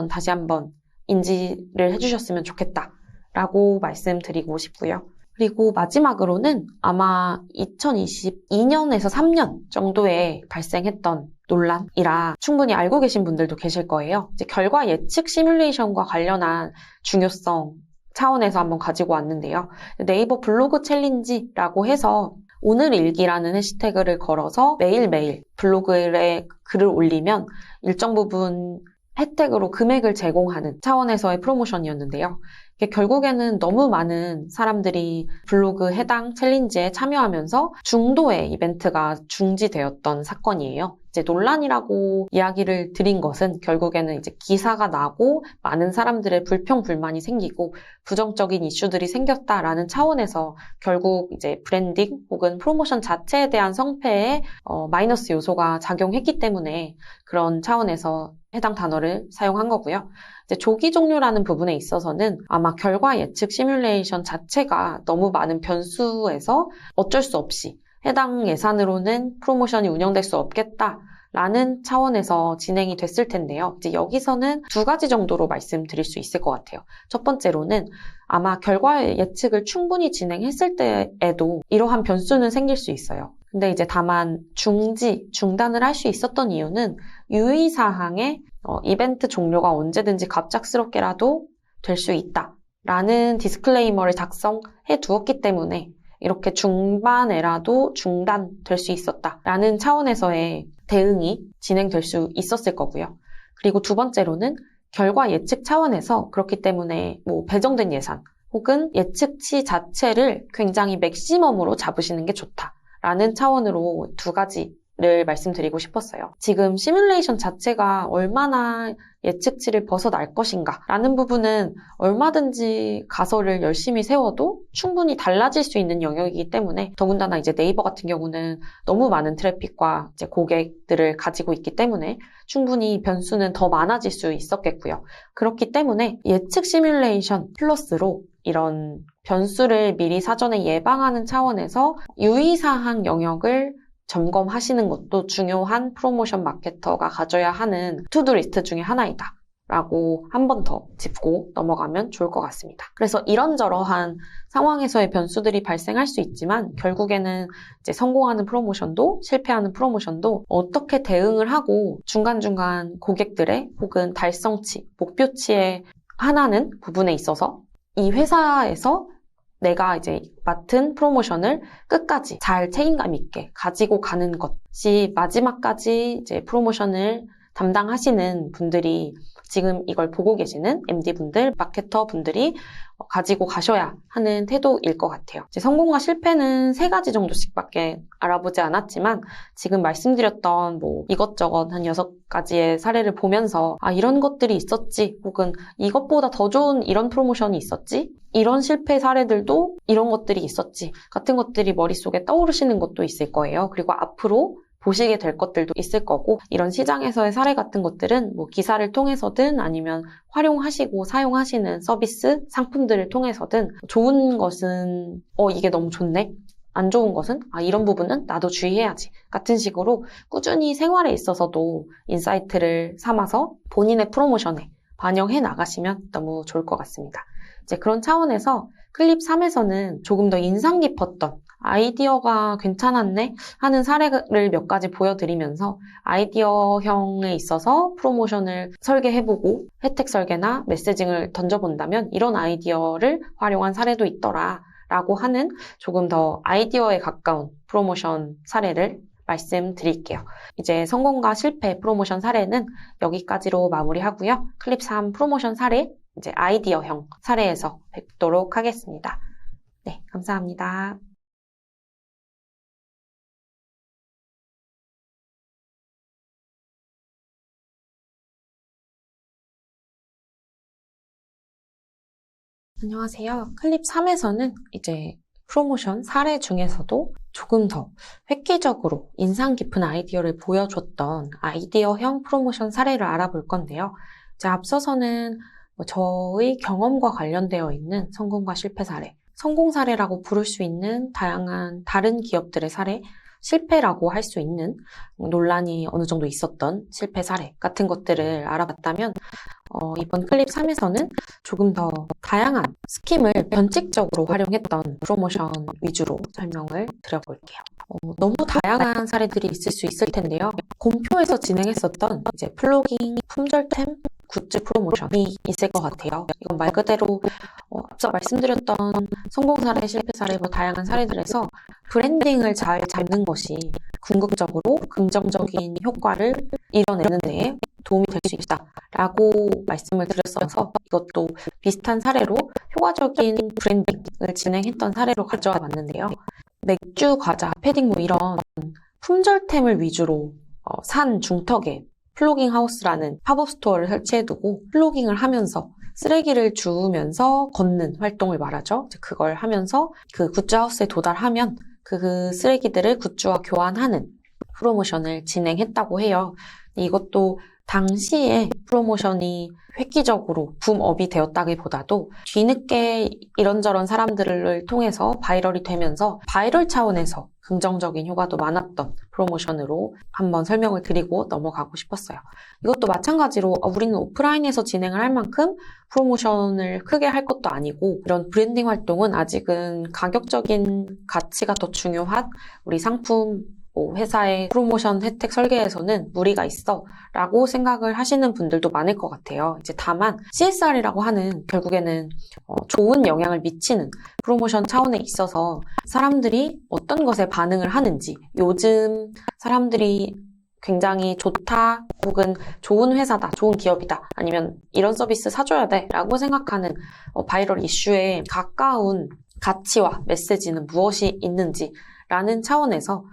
다시 한번 인지를 해주셨으면 좋겠다라고 말씀드리고 싶고요. 그리고 마지막으로는 아마 2022년에서 3년 정도에 발생했던 논란이라 충분히 알고 계신 분들도 계실 거예요. 이제 결과 예측 시뮬레이션과 관련한 중요성 차원에서 한번 가지고 왔는데요. 네이버 블로그 챌린지라고 해서 오늘 일기라는 해시태그를 걸어서 매일매일 블로그에 글을 올리면 일정 부분 혜택으로 금액을 제공하는 차원에서의 프로모션이었는데요. 이게 결국에는 너무 많은 사람들이 블로그 해당 챌린지에 참여하면서 중도의 이벤트가 중지되었던 사건이에요. 이제 논란이라고 이야기를 드린 것은 결국에는 이제 기사가 나고 많은 사람들의 불평, 불만이 생기고 부정적인 이슈들이 생겼다라는 차원에서 결국 이제 브랜딩 혹은 프로모션 자체에 대한 성패에 마이너스 요소가 작용했기 때문에 그런 차원에서 해당 단어를 사용한 거고요. 이제 조기 종료라는 부분에 있어서는 아마 결과 예측 시뮬레이션 자체가 너무 많은 변수에서 어쩔 수 없이 해당 예산으로는 프로모션이 운영될 수 없겠다라는 차원에서 진행이 됐을 텐데요. 이제 여기서는 두 가지 정도로 말씀드릴 수 있을 것 같아요. 첫 번째로는 아마 결과 예측을 충분히 진행했을 때에도 이러한 변수는 생길 수 있어요. 근데 이제 다만 중단을 할 수 있었던 이유는 유의사항에 이벤트 종료가 언제든지 갑작스럽게라도 될 수 있다라는 디스클레이머를 작성해 두었기 때문에 이렇게 중반에라도 중단될 수 있었다라는 차원에서의 대응이 진행될 수 있었을 거고요. 그리고 두 번째로는 결과 예측 차원에서 그렇기 때문에 배정된 예산 혹은 예측치 자체를 굉장히 맥시멈으로 잡으시는 게 좋다라는 차원으로 두 가지를 말씀드리고 싶었어요. 지금 시뮬레이션 자체가 얼마나 예측치를 벗어날 것인가 라는 부분은 얼마든지 가설을 열심히 세워도 충분히 달라질 수 있는 영역이기 때문에 더군다나 이제 네이버 같은 경우는 너무 많은 트래픽과 이제 고객들을 가지고 있기 때문에 충분히 변수는 더 많아질 수 있었겠고요. 그렇기 때문에 예측 시뮬레이션 플러스로 이런 변수를 미리 사전에 예방하는 차원에서 유의사항 영역을 점검하시는 것도 중요한 프로모션 마케터가 가져야 하는 투두 리스트 중에 하나이다 라고 한 번 더 짚고 넘어가면 좋을 것 같습니다. 그래서 이런저러한 상황에서의 변수들이 발생할 수 있지만 결국에는 이제 성공하는 프로모션도 실패하는 프로모션도 어떻게 대응을 하고 중간중간 고객들의 혹은 달성치, 목표치에 하나는 부분에 있어서 이 회사에서 내가 이제 맡은 프로모션을 끝까지 잘 책임감 있게 가지고 가는 것이 마지막까지 이제 프로모션을 담당하시는 분들이 지금 이걸 보고 계시는 MD분들, 마케터분들이 가지고 가셔야 하는 태도일 것 같아요. 이제 성공과 실패는 3가지 정도씩밖에 알아보지 않았지만 지금 말씀드렸던 이것저것 한 6가지의 사례를 보면서 이런 것들이 있었지 혹은 이것보다 더 좋은 이런 프로모션이 있었지 이런 실패 사례들도 이런 것들이 있었지 같은 것들이 머릿속에 떠오르시는 것도 있을 거예요. 그리고 앞으로 보시게 될 것들도 있을 거고 이런 시장에서의 사례 같은 것들은 기사를 통해서든 아니면 활용하시고 사용하시는 서비스, 상품들을 통해서든 좋은 것은 이게 너무 좋네? 안 좋은 것은 이런 부분은 나도 주의해야지 같은 식으로 꾸준히 생활에 있어서도 인사이트를 삼아서 본인의 프로모션에 반영해 나가시면 너무 좋을 것 같습니다. 이제 그런 차원에서 클립 3에서는 조금 더 인상 깊었던 아이디어가 괜찮았네 하는 사례를 몇 가지 보여드리면서 아이디어형에 있어서 프로모션을 설계해보고 혜택 설계나 메시징을 던져본다면 이런 아이디어를 활용한 사례도 있더라 라고 하는 조금 더 아이디어에 가까운 프로모션 사례를 말씀드릴게요. 이제 성공과 실패 프로모션 사례는 여기까지로 마무리하고요. 클립 3 프로모션 사례, 이제 아이디어형 사례에서 뵙도록 하겠습니다. 네, 감사합니다. 안녕하세요. 클립 3에서는 이제 프로모션 사례 중에서도 조금 더 획기적으로 인상 깊은 아이디어를 보여줬던 아이디어형 프로모션 사례를 알아볼 건데요. 이제 앞서서는 저의 경험과 관련되어 있는 성공과 실패 사례, 성공 사례라고 부를 수 있는 다양한 다른 기업들의 사례, 실패라고 할 수 있는 논란이 어느 정도 있었던 실패 사례 같은 것들을 알아봤다면 이번 클립 3에서는 조금 더 다양한 스킴을 변칙적으로 활용했던 프로모션 위주로 설명을 드려볼게요. 너무 다양한 사례들이 있을 수 있을 텐데요. 곰표에서 진행했었던 이제 플로깅, 품절템, 굿즈 프로모션이 있을 것 같아요. 이건 말 그대로 앞서 말씀드렸던 성공 사례, 실패 사례, 다양한 사례들에서 브랜딩을 잘 잡는 것이 궁극적으로 긍정적인 효과를 이뤄내는 데에 도움이 될 수 있다라고 말씀을 드렸어서 이것도 비슷한 사례로 효과적인 브랜딩을 진행했던 사례로 가져와 봤는데요. 맥주, 과자, 패딩 이런 품절템을 위주로 산 중턱에 플로깅 하우스라는 팝업 스토어를 설치해두고 플로깅을 하면서 쓰레기를 주우면서 걷는 활동을 말하죠. 그걸 하면서 그 굿즈 하우스에 도달하면 그 쓰레기들을 굿즈와 교환하는 프로모션을 진행했다고 해요. 이것도 당시에 프로모션이 획기적으로 붐업이 되었다기보다도 뒤늦게 이런저런 사람들을 통해서 바이럴이 되면서 바이럴 차원에서 긍정적인 효과도 많았던 프로모션으로 한번 설명을 드리고 넘어가고 싶었어요. 이것도 마찬가지로 우리는 오프라인에서 진행을 할 만큼 프로모션을 크게 할 것도 아니고 이런 브랜딩 활동은 아직은 가격적인 가치가 더 중요한 우리 상품 회사의 프로모션 혜택 설계에서는 무리가 있어 라고 생각을 하시는 분들도 많을 것 같아요. 이제 다만 CSR이라고 하는 결국에는 좋은 영향을 미치는 프로모션 차원에 있어서 사람들이 어떤 것에 반응을 하는지 요즘 사람들이 굉장히 좋다 혹은 좋은 회사다, 좋은 기업이다 아니면 이런 서비스 사줘야 돼 라고 생각하는 바이럴 이슈에 가까운 가치와 메시지는 무엇이 있는지 라는 차원에서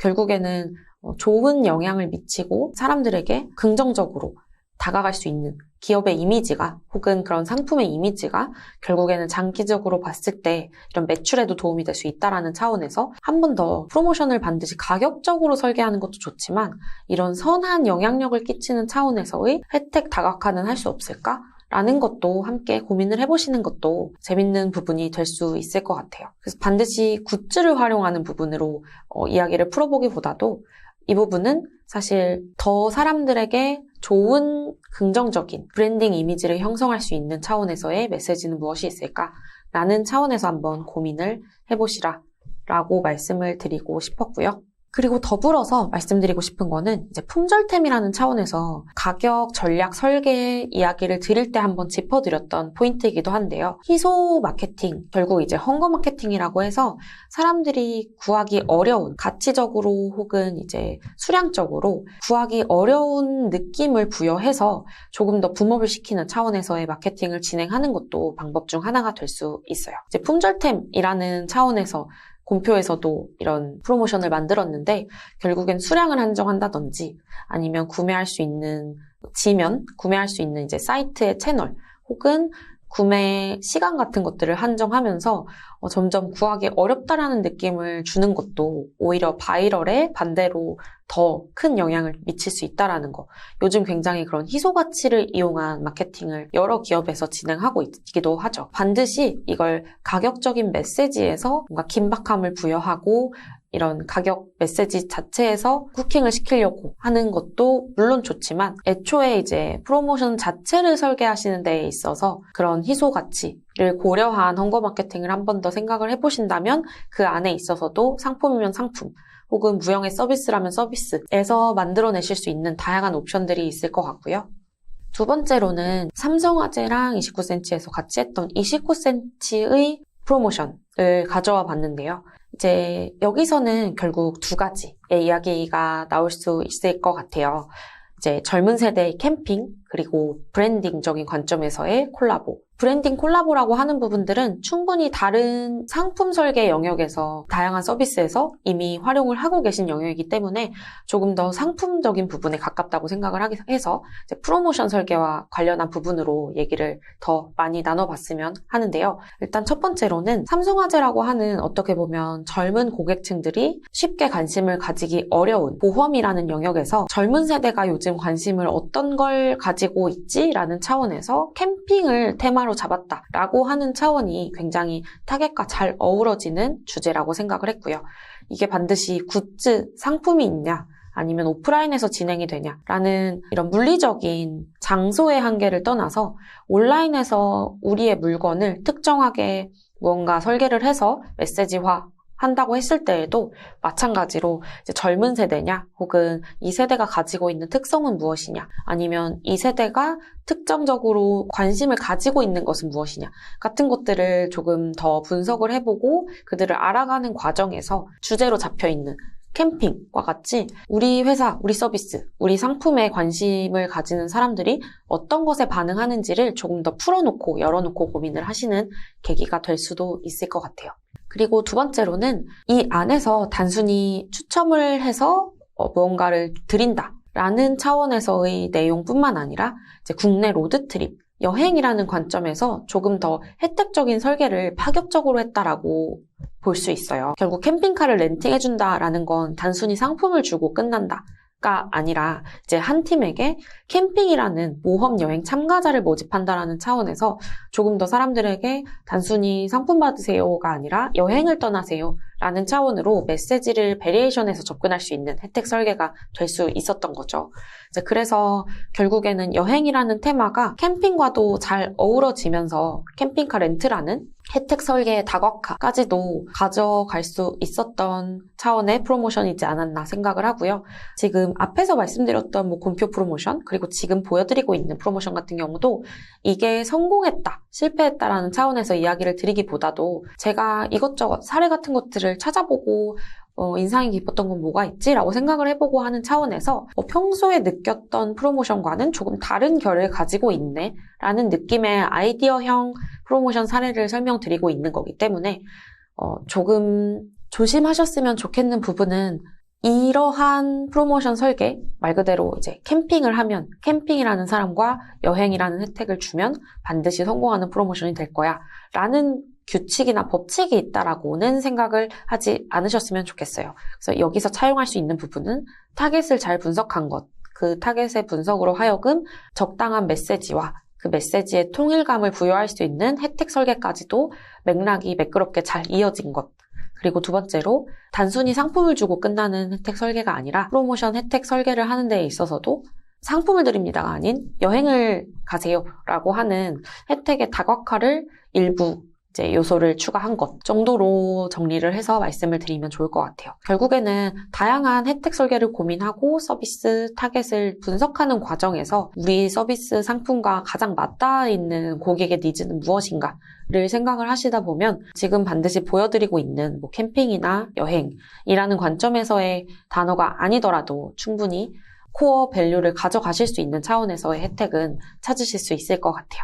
결국에는 좋은 영향을 미치고 사람들에게 긍정적으로 다가갈 수 있는 기업의 이미지가 혹은 그런 상품의 이미지가 결국에는 장기적으로 봤을 때 이런 매출에도 도움이 될 수 있다라는 차원에서 한 번 더 프로모션을 반드시 가격적으로 설계하는 것도 좋지만 이런 선한 영향력을 끼치는 차원에서의 혜택 다각화는 할 수 없을까? 라는 것도 함께 고민을 해보시는 것도 재밌는 부분이 될 수 있을 것 같아요. 그래서 반드시 굿즈를 활용하는 부분으로 이야기를 풀어보기보다도 이 부분은 사실 더 사람들에게 좋은 긍정적인 브랜딩 이미지를 형성할 수 있는 차원에서의 메시지는 무엇이 있을까? 라는 차원에서 한번 고민을 해보시라 라고 말씀을 드리고 싶었고요. 그리고 더불어서 말씀드리고 싶은 거는 이제 품절템이라는 차원에서 가격 전략 설계 이야기를 드릴 때 한번 짚어드렸던 포인트이기도 한데요. 희소 마케팅, 결국 이제 헝거 마케팅이라고 해서 사람들이 구하기 어려운, 가치적으로 혹은 이제 수량적으로 구하기 어려운 느낌을 부여해서 조금 더 붐업을 시키는 차원에서의 마케팅을 진행하는 것도 방법 중 하나가 될 수 있어요. 이제 품절템이라는 차원에서 곰표에서도 이런 프로모션을 만들었는데 결국엔 수량을 한정한다든지 아니면 구매할 수 있는 이제 사이트의 채널 혹은 구매 시간 같은 것들을 한정하면서 점점 구하기 어렵다라는 느낌을 주는 것도 오히려 바이럴에 반대로 더 큰 영향을 미칠 수 있다라는 거. 요즘 굉장히 그런 희소 가치를 이용한 마케팅을 여러 기업에서 진행하고 있기도 하죠. 반드시 이걸 가격적인 메시지에서 뭔가 긴박함을 부여하고 이런 가격 메시지 자체에서 후킹을 시키려고 하는 것도 물론 좋지만 애초에 이제 프로모션 자체를 설계하시는 데에 있어서 그런 희소 가치를 고려한 헝거 마케팅을 한 번 더 생각을 해보신다면 그 안에 있어서도 상품이면 상품 혹은 무형의 서비스라면 서비스에서 만들어내실 수 있는 다양한 옵션들이 있을 것 같고요. 두 번째로는 삼성화재랑 29cm에서 같이 했던 29cm의 프로모션을 가져와 봤는데요. 이제 여기서는 결국 두 가지의 이야기가 나올 수 있을 것 같아요. 이제 젊은 세대의 캠핑, 그리고 브랜딩적인 관점에서의 콜라보. 브랜딩 콜라보라고 하는 부분들은 충분히 다른 상품 설계 영역에서 다양한 서비스에서 이미 활용을 하고 계신 영역이기 때문에 조금 더 상품적인 부분에 가깝다고 생각을 해서 이제 프로모션 설계와 관련한 부분으로 얘기를 더 많이 나눠봤으면 하는데요. 일단 첫 번째로는 삼성화재라고 하는 어떻게 보면 젊은 고객층들이 쉽게 관심을 가지기 어려운 보험이라는 영역에서 젊은 세대가 요즘 관심을 어떤 걸 가지고 있지라는 차원에서 캠핑을 테마로 잡았다라고 하는 차원이 굉장히 타겟과 잘 어우러지는 주제라고 생각을 했고요. 이게 반드시 굿즈, 상품이 있냐 아니면 오프라인에서 진행이 되냐라는 이런 물리적인 장소의 한계를 떠나서 온라인에서 우리의 물건을 특정하게 무언가 설계를 해서 메시지화 한다고 했을 때에도 마찬가지로 이제 젊은 세대냐 혹은 이 세대가 가지고 있는 특성은 무엇이냐 아니면 이 세대가 특정적으로 관심을 가지고 있는 것은 무엇이냐 같은 것들을 조금 더 분석을 해보고 그들을 알아가는 과정에서 주제로 잡혀있는 캠핑과 같이 우리 회사, 우리 서비스, 우리 상품에 관심을 가지는 사람들이 어떤 것에 반응하는지를 조금 더 풀어놓고 열어놓고 고민을 하시는 계기가 될 수도 있을 것 같아요. 그리고 두 번째로는 이 안에서 단순히 추첨을 해서 무언가를 드린다라는 차원에서의 내용뿐만 아니라 이제 국내 로드트립, 여행이라는 관점에서 조금 더 혜택적인 설계를 파격적으로 했다라고 볼 수 있어요. 결국 캠핑카를 렌팅해준다라는 건 단순히 상품을 주고 끝난다. 가 아니라 이제 한 팀에게 캠핑이라는 모험 여행 참가자를 모집한다라는 차원에서 조금 더 사람들에게 단순히 상품 받으세요가 아니라 여행을 떠나세요 라는 차원으로 메시지를 베리에이션해서 접근할 수 있는 혜택 설계가 될 수 있었던 거죠. 이제 그래서 결국에는 여행이라는 테마가 캠핑과도 잘 어우러지면서 캠핑카 렌트라는 혜택 설계의 다각화까지도 가져갈 수 있었던 차원의 프로모션이지 않았나 생각을 하고요. 지금 앞에서 말씀드렸던 곰표 프로모션 그리고 지금 보여드리고 있는 프로모션 같은 경우도 이게 성공했다, 실패했다라는 차원에서 이야기를 드리기보다도 제가 이것저것 사례 같은 것들을 찾아보고 인상이 깊었던 건 뭐가 있지? 라고 생각을 해보고 하는 차원에서 평소에 느꼈던 프로모션과는 조금 다른 결을 가지고 있네 라는 느낌의 아이디어형 프로모션 사례를 설명드리고 있는 거기 때문에 조금 조심하셨으면 좋겠는 부분은 이러한 프로모션 설계, 말 그대로 이제 캠핑을 하면 캠핑이라는 사람과 여행이라는 혜택을 주면 반드시 성공하는 프로모션이 될 거야 라는 규칙이나 법칙이 있다라고는 생각을 하지 않으셨으면 좋겠어요. 그래서 여기서 차용할 수 있는 부분은 타겟을 잘 분석한 것, 그 타겟의 분석으로 하여금 적당한 메시지와 그 메시지의 통일감을 부여할 수 있는 혜택 설계까지도 맥락이 매끄럽게 잘 이어진 것. 그리고 두 번째로 단순히 상품을 주고 끝나는 혜택 설계가 아니라 프로모션 혜택 설계를 하는 데 있어서도 상품을 드립니다가 아닌 여행을 가세요 라고 하는 혜택의 다각화를 일부 이제 요소를 추가한 것 정도로 정리를 해서 말씀을 드리면 좋을 것 같아요. 결국에는 다양한 혜택 설계를 고민하고 서비스 타겟을 분석하는 과정에서 우리 서비스 상품과 가장 맞닿아 있는 고객의 니즈는 무엇인가를 생각을 하시다 보면 지금 반드시 보여드리고 있는 캠핑이나 여행이라는 관점에서의 단어가 아니더라도 충분히 코어 밸류를 가져가실 수 있는 차원에서의 혜택은 찾으실 수 있을 것 같아요.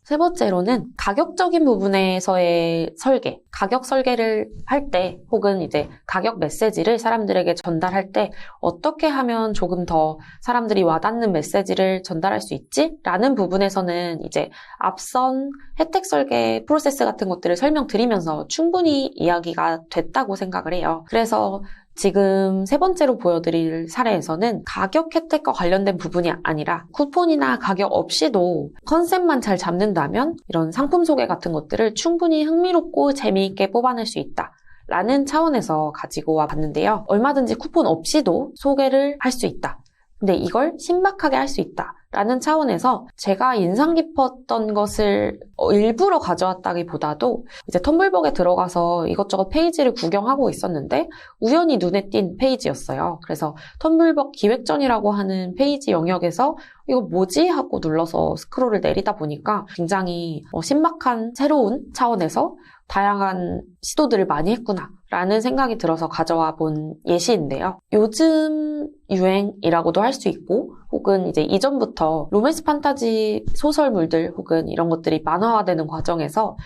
세 번째로는 가격적인 부분에서의 설계, 가격 설계를 할 때 혹은 이제 가격 메시지를 사람들에게 전달할 때 어떻게 하면 조금 더 사람들이 와닿는 메시지를 전달할 수 있지? 라는 부분에서는 이제 앞선 혜택 설계 프로세스 같은 것들을 설명드리면서 충분히 이야기가 됐다고 생각을 해요. 그래서 지금 세 번째로 보여드릴 사례에서는 가격 혜택과 관련된 부분이 아니라 쿠폰이나 가격 없이도 컨셉만 잘 잡는다면 이런 상품 소개 같은 것들을 충분히 흥미롭고 재미있게 뽑아낼 수 있다 라는 차원에서 가지고 와 봤는데요. 얼마든지 쿠폰 없이도 소개를 할 수 있다. 근데 이걸 신박하게 할 수 있다. 라는 차원에서 제가 인상 깊었던 것을 일부러 가져왔다기보다도 이제 텀블벅에 들어가서 이것저것 페이지를 구경하고 있었는데 우연히 눈에 띈 페이지였어요. 그래서 텀블벅 기획전이라고 하는 페이지 영역에서 이거 뭐지? 하고 눌러서 스크롤을 내리다 보니까 굉장히 신박한 새로운 차원에서 다양한 시도들을 많이 했구나 라는 생각이 들어서 가져와 본 예시인데요. 요즘 유행이라고도 할 수 있고 혹은 이제 이전부터 로맨스 판타지 소설물들 혹은 이런 것들이 만화화되는 과정에서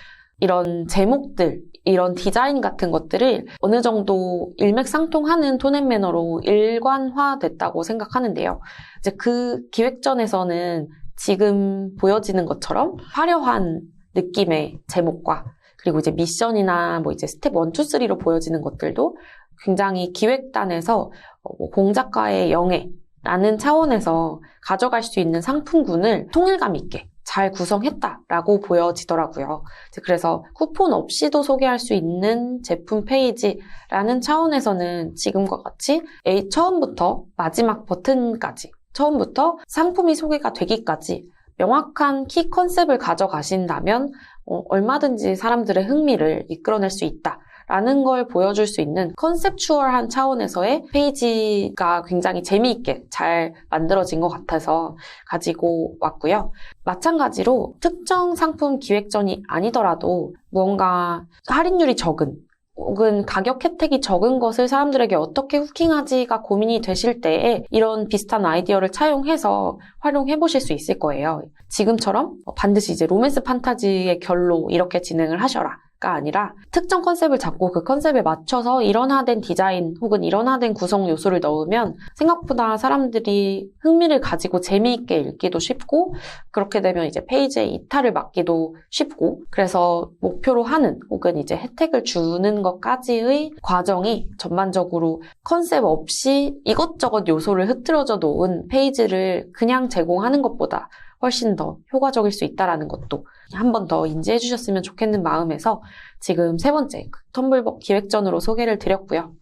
이런 제목들, 이런 디자인 같은 것들을 어느 정도 일맥상통하는 톤 앤 매너로 일관화됐다고 생각하는데요. 이제 그 기획전에서는 지금 보여지는 것처럼 화려한 느낌의 제목과 그리고 이제 미션이나 뭐 이제 스텝 1, 2, 3로 보여지는 것들도 굉장히 기획단에서 공작가의 영예라는 차원에서 가져갈 수 있는 상품군을 통일감 있게 잘 구성했다라고 보여지더라고요. 그래서 쿠폰 없이도 소개할 수 있는 제품 페이지라는 차원에서는 지금과 같이 처음부터 마지막 버튼까지, 처음부터 상품이 소개가 되기까지 명확한 키 컨셉을 가져가신다면 얼마든지 사람들의 흥미를 이끌어낼 수 있다라는 걸 보여줄 수 있는 컨셉추얼한 차원에서의 페이지가 굉장히 재미있게 잘 만들어진 것 같아서 가지고 왔고요. 마찬가지로 특정 상품 기획전이 아니더라도 무언가 할인율이 적은 혹은 가격 혜택이 적은 것을 사람들에게 어떻게 후킹하지가 고민이 되실 때에 이런 비슷한 아이디어를 차용해서 활용해 보실 수 있을 거예요. 지금처럼 반드시 이제 로맨스 판타지의 결로 이렇게 진행을 하셔라. 가 아니라 특정 컨셉을 잡고 그 컨셉에 맞춰서 일원화된 디자인 혹은 일원화된 구성 요소를 넣으면 생각보다 사람들이 흥미를 가지고 재미있게 읽기도 쉽고 그렇게 되면 이제 페이지에 이탈을 막기도 쉽고 그래서 목표로 하는 혹은 이제 혜택을 주는 것까지의 과정이 전반적으로 컨셉 없이 이것저것 요소를 흐트러져 놓은 페이지를 그냥 제공하는 것보다 훨씬 더 효과적일 수 있다는 것도 한 번 더 인지해 주셨으면 좋겠는 마음에서 지금 세 번째 텀블벅 기획전으로 소개를 드렸고요.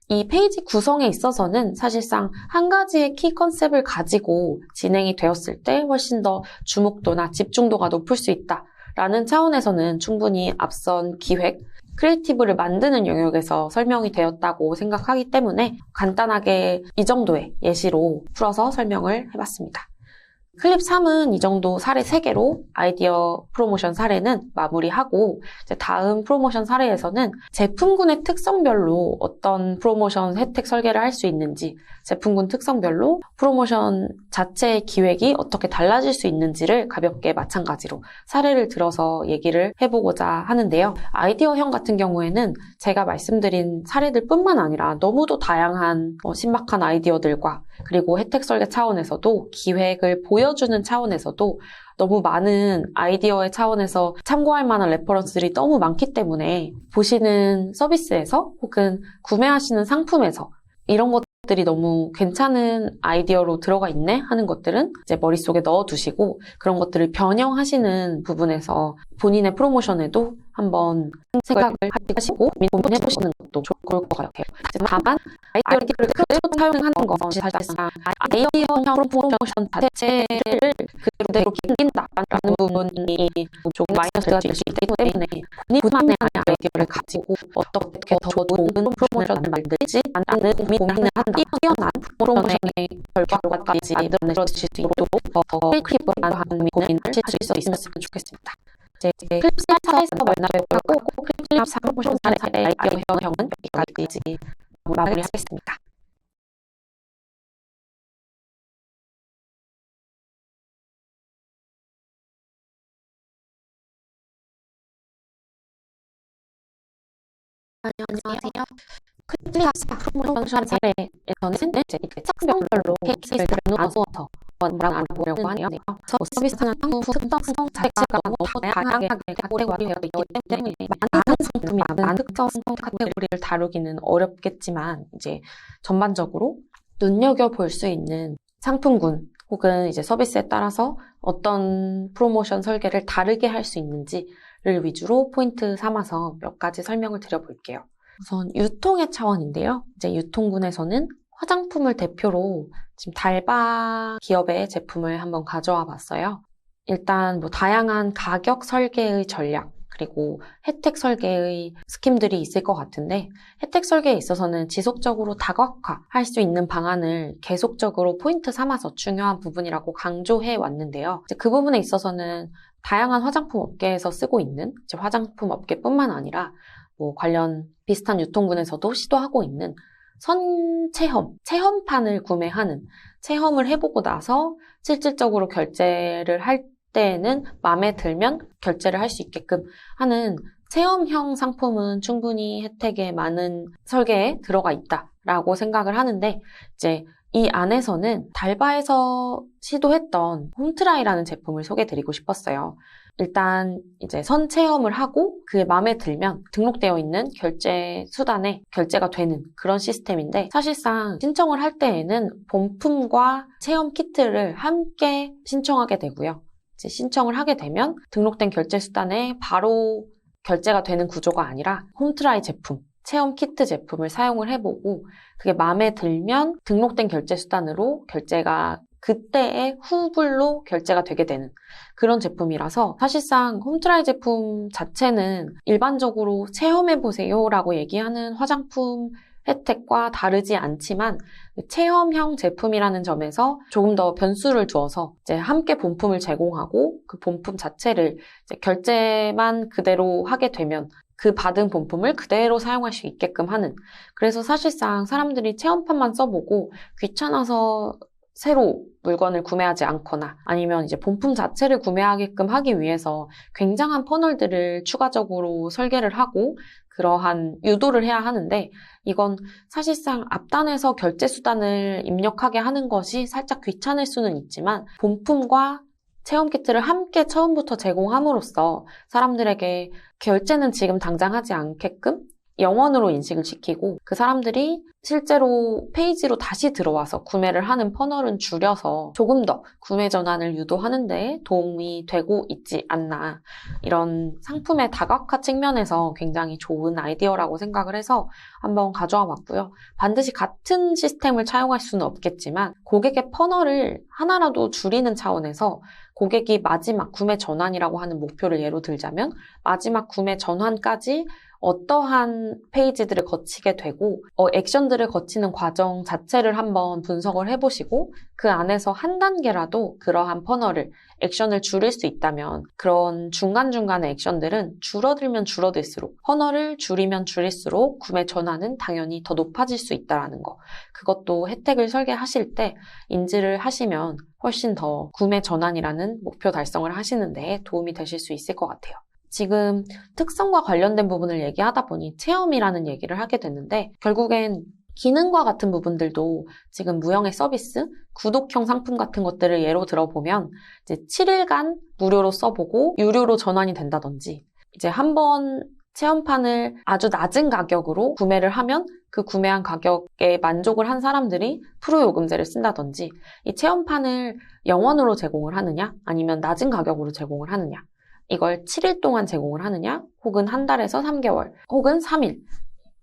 이 페이지 구성에 있어서는 사실상 한 가지의 키 컨셉을 가지고 진행이 되었을 때 훨씬 더 주목도나 집중도가 높을 수 있다라는 차원에서는 충분히 앞선 기획, 크리에이티브를 만드는 영역에서 설명이 되었다고 생각하기 때문에 간단하게 이 정도의 예시로 풀어서 설명을 해봤습니다. 클립 3은 이 정도 사례 3개로 아이디어 프로모션 사례는 마무리하고 이제 다음 프로모션 사례에서는 제품군의 특성별로 어떤 프로모션 혜택 설계를 할 수 있는지 제품군 특성별로 프로모션 자체의 기획이 어떻게 달라질 수 있는지를 가볍게 마찬가지로 사례를 들어서 얘기를 해보고자 하는데요. 아이디어형 같은 경우에는 제가 말씀드린 사례들 뿐만 아니라 너무도 다양한 신박한 아이디어들과 그리고 혜택 설계 차원에서도 기획을 보여주는 차원에서도 너무 많은 아이디어의 차원에서 참고할 만한 레퍼런스들이 너무 많기 때문에 보시는 서비스에서 혹은 구매하시는 상품에서 이런 것들이 너무 괜찮은 아이디어로 들어가 있네 하는 것들은 이제 머릿속에 넣어두시고 그런 것들을 변형하시는 부분에서 본인의 프로모션에도 한번 생각을 하시고 고민해보시는 것도 좋을 것 같아요. 다만 아이디어를 그대로 사용하는 것은 사실상 아이디어형 프로모션 자체를 그대로 기긴다라는 부분이 조금 마이너스가 될 수 있기 때문에 본인만의 아이디어를 가지고 어떻게 더 좋은 프로모션을 만들지 라는 고민을 한다. 뛰어난 프로모션의 결과로까지 만들어주실 수 있도록 더 크리에이티브한 고민을 하실 수 있으면 좋겠습니다. 이제 클립 4에서 만나뵙고 클립 4 프로모션 사례의 아이디어형은 여기까지 마무리하겠습니다. 안녕하세요. 클립 4 프로모션 사례에서는 이제 특성별로 케이스를 나누어서 알아보려고 하네요. 서비스나 상품 특성 자체가 너무 다양하게 카테고리되어 있기 때문에 많은 상품이 많은 특정 카테고리를 다루기는 어렵겠지만 이제 전반적으로 눈여겨볼 수 있는 상품군 혹은 이제 서비스에 따라서 어떤 프로모션 설계를 다르게 할 수 있는지를 위주로 포인트 삼아서 몇 가지 설명을 드려볼게요. 우선 유통의 차원인데요. 이제 유통군에서는 화장품을 대표로 지금 달바 기업의 제품을 한번 가져와 봤어요. 일단 뭐 다양한 가격 설계의 전략, 그리고 혜택 설계의 스킴들이 있을 것 같은데, 혜택 설계에 있어서는 지속적으로 다각화할 수 있는 방안을 계속적으로 포인트 삼아서 중요한 부분이라고 강조해 왔는데요. 이제 그 부분에 있어서는 다양한 화장품 업계에서 쓰고 있는, 이제 화장품 업계뿐만 아니라 뭐 관련 비슷한 유통군에서도 시도하고 있는 체험판을 구매하는, 체험을 해보고 나서 실질적으로 결제를 할 때에는 마음에 들면 결제를 할 수 있게끔 하는 체험형 상품은 충분히 혜택에 많은 설계에 들어가 있다라고 생각을 하는데, 이제 이 안에서는 달바에서 시도했던 홈트라이라는 제품을 소개해드리고 싶었어요. 일단 이제 선 체험을 하고 그게 마음에 들면 등록되어 있는 결제 수단에 결제가 되는 그런 시스템인데, 사실상 신청을 할 때에는 본품과 체험 키트를 함께 신청하게 되고요. 이제 신청을 하게 되면 등록된 결제 수단에 바로 결제가 되는 구조가 아니라 홈트라이 제품, 체험 키트 제품을 사용을 해보고 그게 마음에 들면 등록된 결제 수단으로 결제가 그때의 후불로 결제가 되게 되는 그런 제품이라서, 사실상 홈트라이 제품 자체는 일반적으로 체험해보세요 라고 얘기하는 화장품 혜택과 다르지 않지만 체험형 제품이라는 점에서 조금 더 변수를 두어서 이제 함께 본품을 제공하고 그 본품 자체를 이제 결제만 그대로 하게 되면 그 받은 본품을 그대로 사용할 수 있게끔 하는, 그래서 사실상 사람들이 체험판만 써보고 귀찮아서 새로 물건을 구매하지 않거나 아니면 이제 본품 자체를 구매하게끔 하기 위해서 굉장한 퍼널들을 추가적으로 설계를 하고 그러한 유도를 해야 하는데, 이건 사실상 앞단에서 결제 수단을 입력하게 하는 것이 살짝 귀찮을 수는 있지만 본품과 체험 키트를 함께 처음부터 제공함으로써 사람들에게 결제는 지금 당장 하지 않게끔 영원으로 인식을 시키고 그 사람들이 실제로 페이지로 다시 들어와서 구매를 하는 퍼널은 줄여서 조금 더 구매 전환을 유도하는 데 도움이 되고 있지 않나, 이런 상품의 다각화 측면에서 굉장히 좋은 아이디어라고 생각을 해서 한번 가져와 봤고요. 반드시 같은 시스템을 차용할 수는 없겠지만 고객의 퍼널을 하나라도 줄이는 차원에서 고객이 마지막 구매 전환이라고 하는 목표를 예로 들자면 마지막 구매 전환까지 어떠한 페이지들을 거치게 되고 액션들을 거치는 과정 자체를 한번 분석을 해보시고 그 안에서 한 단계라도 그러한 퍼널을, 액션을 줄일 수 있다면 그런 중간중간의 액션들은 줄어들면 줄어들수록, 퍼널을 줄이면 줄일수록 구매 전환은 당연히 더 높아질 수 있다는 거, 그것도 혜택을 설계하실 때 인지를 하시면 훨씬 더 구매 전환이라는 목표 달성을 하시는 데 도움이 되실 수 있을 것 같아요. 지금 특성과 관련된 부분을 얘기하다 보니 체험이라는 얘기를 하게 됐는데, 결국엔 기능과 같은 부분들도 지금 무형의 서비스, 구독형 상품 같은 것들을 예로 들어보면 이제 7일간 무료로 써보고 유료로 전환이 된다든지, 이제 한번 체험판을 아주 낮은 가격으로 구매를 하면 그 구매한 가격에 만족을 한 사람들이 프로요금제를 쓴다든지, 이 체험판을 영원으로 제공을 하느냐 아니면 낮은 가격으로 제공을 하느냐, 이걸 7일 동안 제공을 하느냐 혹은 한 달에서 3개월 혹은 3일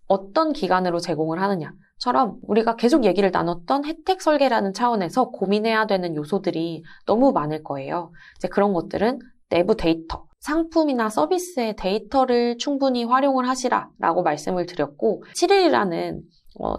어떤 기간으로 제공을 하느냐처럼 우리가 계속 얘기를 나눴던 혜택 설계라는 차원에서 고민해야 되는 요소들이 너무 많을 거예요. 이제 그런 것들은 내부 데이터, 상품이나 서비스의 데이터를 충분히 활용을 하시라라고 말씀을 드렸고, 7일이라는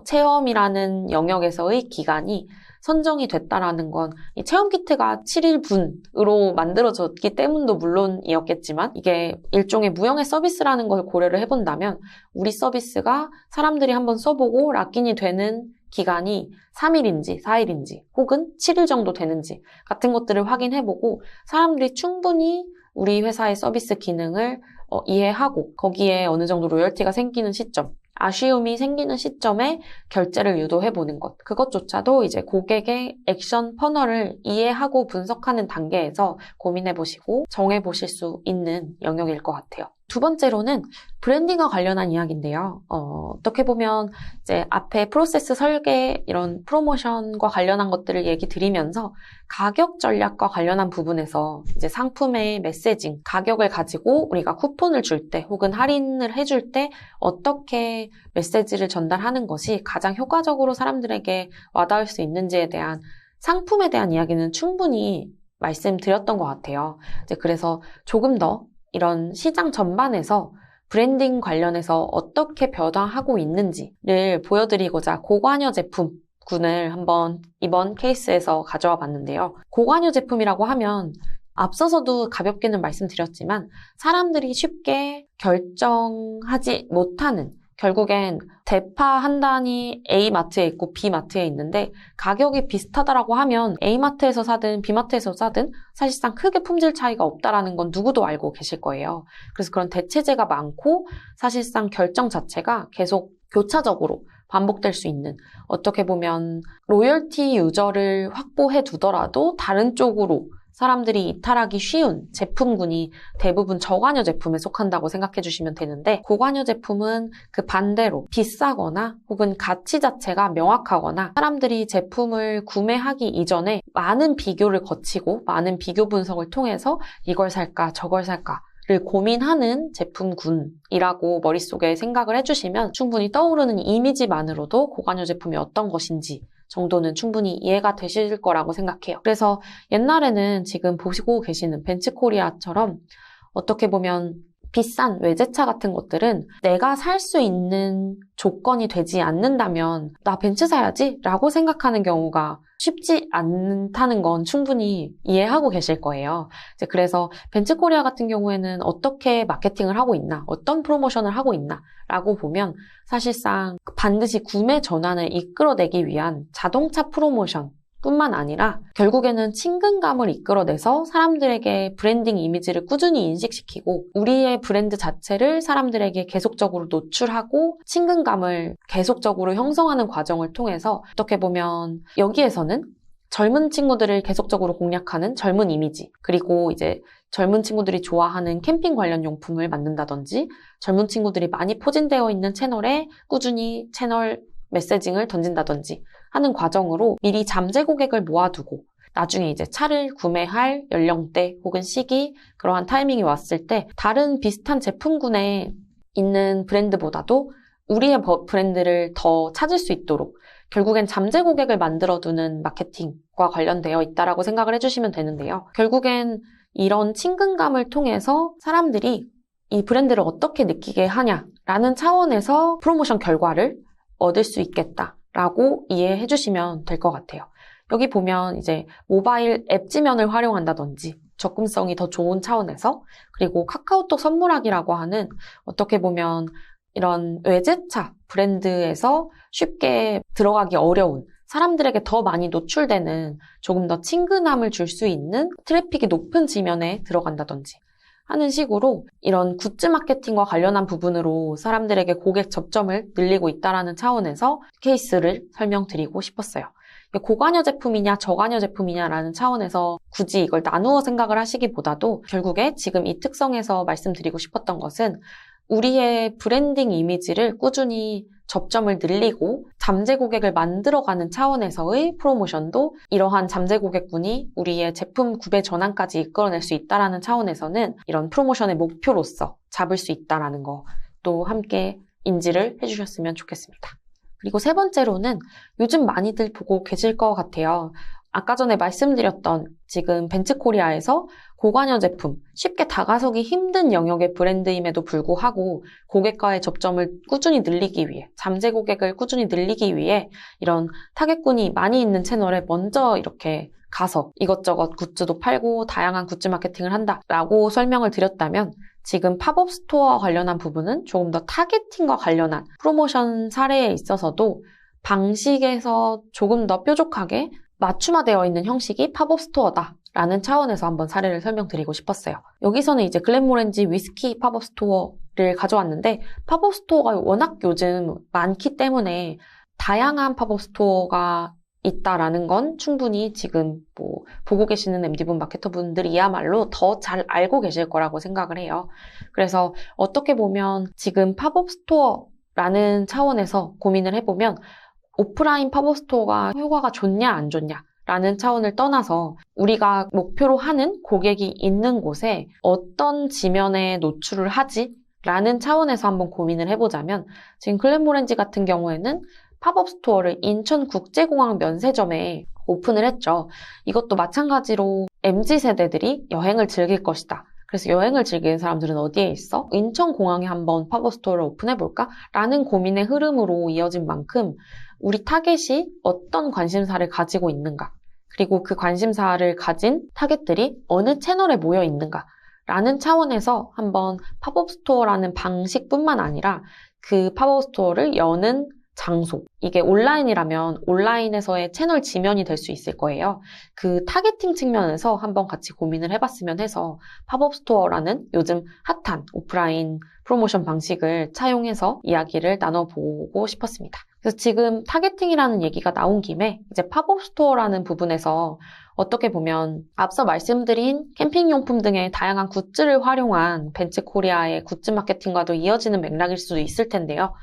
체험이라는 영역에서의 기간이 선정이 됐다라는 건 이 체험 키트가 7일분으로 만들어졌기 때문도 물론이었겠지만, 이게 일종의 무형의 서비스라는 걸 고려를 해본다면 우리 서비스가 사람들이 한번 써보고 락인이 되는 기간이 3일인지 4일인지 혹은 7일 정도 되는지 같은 것들을 확인해보고 사람들이 충분히 우리 회사의 서비스 기능을 이해하고 거기에 어느 정도 로열티가 생기는 시점, 아쉬움이 생기는 시점에 결제를 유도해보는 것, 그것조차도 이제 고객의 액션 퍼널을 이해하고 분석하는 단계에서 고민해보시고 정해보실 수 있는 영역일 것 같아요. 두 번째로는 브랜딩과 관련한 이야기인데요. 어떻게 보면 이제 앞에 프로세스 설계, 이런 프로모션과 관련한 것들을 얘기 드리면서 가격 전략과 관련한 부분에서 이제 상품의 메시징, 가격을 가지고 우리가 쿠폰을 줄 때 혹은 할인을 해줄 때 어떻게 메시지를 전달하는 것이 가장 효과적으로 사람들에게 와닿을 수 있는지에 대한 상품에 대한 이야기는 충분히 말씀드렸던 것 같아요. 이제 그래서 조금 더 이런 시장 전반에서 브랜딩 관련해서 어떻게 변화하고 있는지를 보여드리고자 고관여 제품군을 한번 이번 케이스에서 가져와 봤는데요. 고관여 제품이라고 하면 앞서서도 가볍게는 말씀드렸지만 사람들이 쉽게 결정하지 못하는, 결국엔 대파 한 단이 A마트에 있고 B마트에 있는데 가격이 비슷하다라고 하면 A마트에서 사든 B마트에서 사든 사실상 크게 품질 차이가 없다라는 건 누구도 알고 계실 거예요. 그래서 그런 대체제가 많고 사실상 결정 자체가 계속 교차적으로 반복될 수 있는, 어떻게 보면 로열티 유저를 확보해 두더라도 다른 쪽으로 사람들이 이탈하기 쉬운 제품군이 대부분 저관여 제품에 속한다고 생각해 주시면 되는데, 고관여 제품은 그 반대로 비싸거나 혹은 가치 자체가 명확하거나 사람들이 제품을 구매하기 이전에 많은 비교를 거치고 많은 비교 분석을 통해서 이걸 살까 저걸 살까 를 고민하는 제품군이라고 머릿속에 생각을 해주시면 충분히 떠오르는 이미지만으로도 고관여 제품이 어떤 것인지 정도는 충분히 이해가 되실 거라고 생각해요. 그래서 옛날에는 지금 보시고 계시는 벤츠코리아처럼 어떻게 보면 비싼 외제차 같은 것들은 내가 살 수 있는 조건이 되지 않는다면 나 벤츠 사야지 라고 생각하는 경우가 쉽지 않다는 건 충분히 이해하고 계실 거예요. 이제 그래서 벤츠코리아 같은 경우에는 어떻게 마케팅을 하고 있나, 어떤 프로모션을 하고 있나 라고 보면 사실상 반드시 구매 전환을 이끌어내기 위한 자동차 프로모션 뿐만 아니라 결국에는 친근감을 이끌어내서 사람들에게 브랜딩 이미지를 꾸준히 인식시키고 우리의 브랜드 자체를 사람들에게 계속적으로 노출하고 친근감을 계속적으로 형성하는 과정을 통해서 어떻게 보면 여기에서는 젊은 친구들을 계속적으로 공략하는 젊은 이미지, 그리고 이제 젊은 친구들이 좋아하는 캠핑 관련 용품을 만든다든지 젊은 친구들이 많이 포진되어 있는 채널에 꾸준히 채널 메시징을 던진다든지 하는 과정으로 미리 잠재 고객을 모아두고 나중에 이제 차를 구매할 연령대 혹은 시기, 그러한 타이밍이 왔을 때 다른 비슷한 제품군에 있는 브랜드보다도 우리의 브랜드를 더 찾을 수 있도록 결국엔 잠재 고객을 만들어두는 마케팅과 관련되어 있다라고 생각을 해주시면 되는데요. 결국엔 이런 친근감을 통해서 사람들이 이 브랜드를 어떻게 느끼게 하냐라는 차원에서 프로모션 결과를 얻을 수 있겠다라고 이해해 주시면 될 것 같아요. 여기 보면 이제 모바일 앱 지면을 활용한다든지 접근성이 더 좋은 차원에서, 그리고 카카오톡 선물하기라고 하는 어떻게 보면 이런 외제차 브랜드에서 쉽게 들어가기 어려운, 사람들에게 더 많이 노출되는 조금 더 친근함을 줄 수 있는 트래픽이 높은 지면에 들어간다든지 하는 식으로 이런 굿즈 마케팅과 관련한 부분으로 사람들에게 고객 접점을 늘리고 있다는 차원에서 케이스를 설명드리고 싶었어요. 고관여 제품이냐 저관여 제품이냐라는 차원에서 굳이 이걸 나누어 생각을 하시기보다도 결국에 지금 이 특성에서 말씀드리고 싶었던 것은 우리의 브랜딩 이미지를 꾸준히 접점을 늘리고 잠재 고객을 만들어가는 차원에서의 프로모션도 이러한 잠재 고객군이 우리의 제품 구매 전환까지 이끌어낼 수 있다는 차원에서는 이런 프로모션의 목표로서 잡을 수 있다는 것도 함께 인지를 해주셨으면 좋겠습니다. 그리고 세 번째로는 요즘 많이들 보고 계실 것 같아요. 아까 전에 말씀드렸던 지금 벤츠코리아에서 고관여 제품, 쉽게 다가서기 힘든 영역의 브랜드임에도 불구하고 고객과의 접점을 꾸준히 늘리기 위해, 잠재 고객을 꾸준히 늘리기 위해 이런 타겟군이 많이 있는 채널에 먼저 이렇게 가서 이것저것 굿즈도 팔고 다양한 굿즈 마케팅을 한다라고 설명을 드렸다면, 지금 팝업 스토어와 관련한 부분은 조금 더 타겟팅과 관련한 프로모션 사례에 있어서도 방식에서 조금 더 뾰족하게 맞춤화되어 있는 형식이 팝업 스토어다라는 차원에서 한번 사례를 설명드리고 싶었어요. 여기서는 이제 글렌모렌지 위스키 팝업 스토어를 가져왔는데, 팝업 스토어가 워낙 요즘 많기 때문에 다양한 팝업 스토어가 있다라는 건 충분히 지금 보고 계시는 MD분 마케터분들이야말로 더 잘 알고 계실 거라고 생각을 해요. 그래서 어떻게 보면 지금 팝업 스토어라는 차원에서 고민을 해보면 오프라인 팝업 스토어가 효과가 좋냐 안 좋냐 라는 차원을 떠나서 우리가 목표로 하는 고객이 있는 곳에 어떤 지면에 노출을 하지? 라는 차원에서 한번 고민을 해보자면 지금 글렌모렌지 같은 경우에는 팝업 스토어를 인천국제공항 면세점에 오픈을 했죠. 이것도 마찬가지로 MZ세대들이 여행을 즐길 것이다. 그래서 여행을 즐기는 사람들은 어디에 있어? 인천공항에 한번 팝업 스토어를 오픈해볼까? 라는 고민의 흐름으로 이어진 만큼 우리 타겟이 어떤 관심사를 가지고 있는가? 그리고 그 관심사를 가진 타겟들이 어느 채널에 모여 있는가? 라는 차원에서 한번 팝업 스토어라는 방식뿐만 아니라 그 팝업 스토어를 여는 장소. 이게 온라인이라면 온라인에서의 채널 지면이 될 수 있을 거예요. 그 타겟팅 측면에서 한번 같이 고민을 해봤으면 해서 팝업 스토어라는 요즘 핫한 오프라인 프로모션 방식을 차용해서 이야기를 나눠보고 싶었습니다. 그래서 지금 타겟팅이라는 얘기가 나온 김에 이제 팝업 스토어라는 부분에서 어떻게 보면 앞서 말씀드린 캠핑용품 등의 다양한 굿즈를 활용한 벤츠코리아의 굿즈 마케팅과도 이어지는 맥락일 수도 있을 텐데요.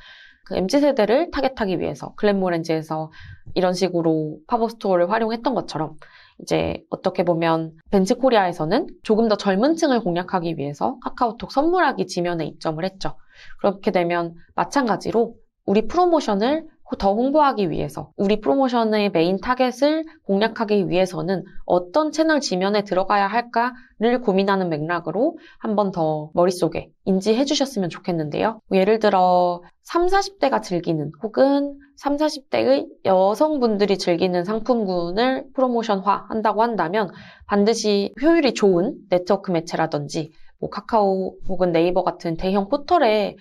그 MZ세대를 타겟하기 위해서 글렌모렌지에서 이런 식으로 팝업 스토어를 활용했던 것처럼 이제 어떻게 보면 벤츠코리아에서는 조금 더 젊은 층을 공략하기 위해서 카카오톡 선물하기 지면에 입점을 했죠. 그렇게 되면 마찬가지로 우리 프로모션을 더 홍보하기 위해서 우리 프로모션의 메인 타겟을 공략하기 위해서는 어떤 채널 지면에 들어가야 할까를 고민하는 맥락으로 한 번 더 머릿속에 인지해 주셨으면 좋겠는데요. 예를 들어 30, 40대가 즐기는 혹은 30, 40대의 여성분들이 즐기는 상품군을 프로모션화 한다고 한다면 반드시 효율이 좋은 네트워크 매체라든지 카카오 혹은 네이버 같은 대형 포털에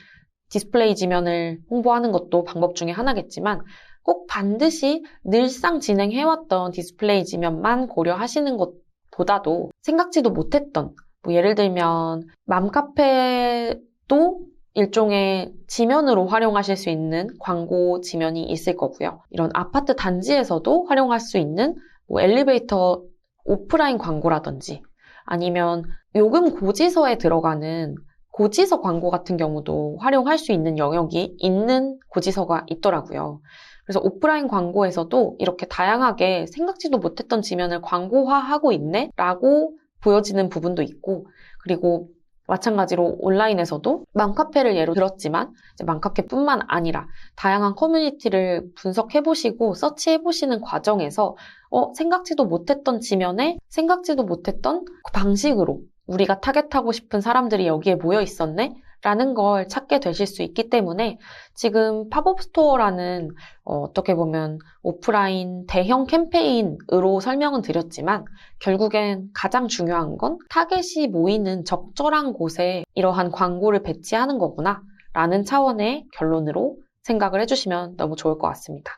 디스플레이 지면을 홍보하는 것도 방법 중에 하나겠지만 꼭 반드시 늘상 진행해왔던 디스플레이 지면만 고려하시는 것보다도 생각지도 못했던 예를 들면 맘카페도 일종의 지면으로 활용하실 수 있는 광고 지면이 있을 거고요. 이런 아파트 단지에서도 활용할 수 있는 엘리베이터 오프라인 광고라든지 아니면 요금 고지서에 들어가는 고지서 광고 같은 경우도 활용할 수 있는 영역이 있는 고지서가 있더라고요. 그래서 오프라인 광고에서도 이렇게 다양하게 생각지도 못했던 지면을 광고화하고 있네? 라고 보여지는 부분도 있고 그리고 마찬가지로 온라인에서도 맘카페를 예로 들었지만 이제 맘카페뿐만 아니라 다양한 커뮤니티를 분석해보시고 서치해보시는 과정에서 생각지도 못했던 지면에 생각지도 못했던 그 방식으로 우리가 타겟하고 싶은 사람들이 여기에 모여 있었네? 라는 걸 찾게 되실 수 있기 때문에 지금 팝업 스토어라는 어떻게 보면 오프라인 대형 캠페인으로 설명은 드렸지만 결국엔 가장 중요한 건 타겟이 모이는 적절한 곳에 이러한 광고를 배치하는 거구나 라는 차원의 결론으로 생각을 해주시면 너무 좋을 것 같습니다.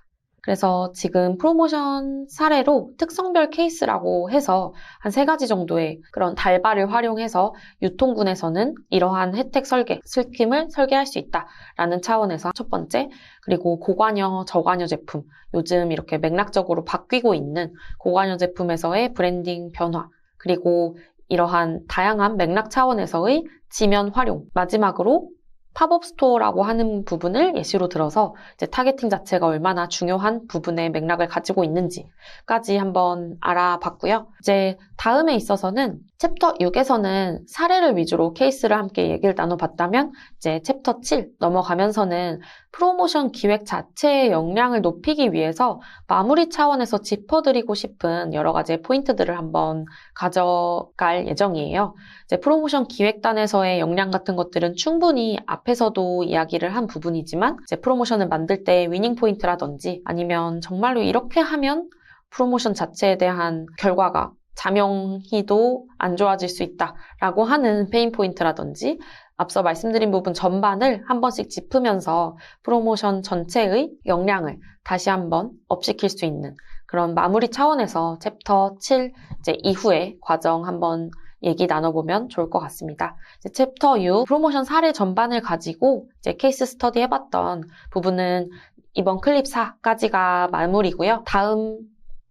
그래서 지금 프로모션 사례로 특성별 케이스라고 해서 한 3가지 정도의 그런 달바를 활용해서 유통군에서는 이러한 혜택 설계, 스킴을 설계할 수 있다라는 차원에서 첫 번째, 그리고 고관여, 저관여 제품, 요즘 이렇게 맥락적으로 바뀌고 있는 고관여 제품에서의 브랜딩 변화, 그리고 이러한 다양한 맥락 차원에서의 지면 활용, 마지막으로 팝업 스토어라고 하는 부분을 예시로 들어서 이제 타겟팅 자체가 얼마나 중요한 부분의 맥락을 가지고 있는지까지 한번 알아봤고요. 이제 다음에 있어서는 챕터 6에서는 사례를 위주로 케이스를 함께 얘기를 나눠봤다면 이제 챕터 7 넘어가면서는 프로모션 기획 자체의 역량을 높이기 위해서 마무리 차원에서 짚어드리고 싶은 여러 가지 포인트들을 한번 가져갈 예정이에요. 이제 프로모션 기획단에서의 역량 같은 것들은 충분히 앞에서도 이야기를 한 부분이지만 이제 프로모션을 만들 때 위닝 포인트라든지 아니면 정말로 이렇게 하면 프로모션 자체에 대한 결과가 자명히도 안 좋아질 수 있다라고 하는 페인 포인트라든지 앞서 말씀드린 부분 전반을 한 번씩 짚으면서 프로모션 전체의 역량을 다시 한번 업시킬 수 있는 그런 마무리 차원에서 챕터 7 이제 이후의 과정 한번 얘기 나눠보면 좋을 것 같습니다. 이제 챕터 6 프로모션 사례 전반을 가지고 이제 케이스 스터디 해봤던 부분은 이번 클립 4까지가 마무리고요. 다음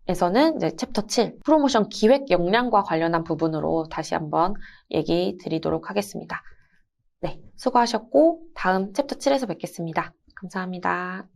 에서는 이제 챕터 7, 프로모션 기획 역량과 관련한 부분으로 다시 한번 얘기 드리도록 하겠습니다. 네, 수고하셨고 다음 챕터 7에서 뵙겠습니다. 감사합니다.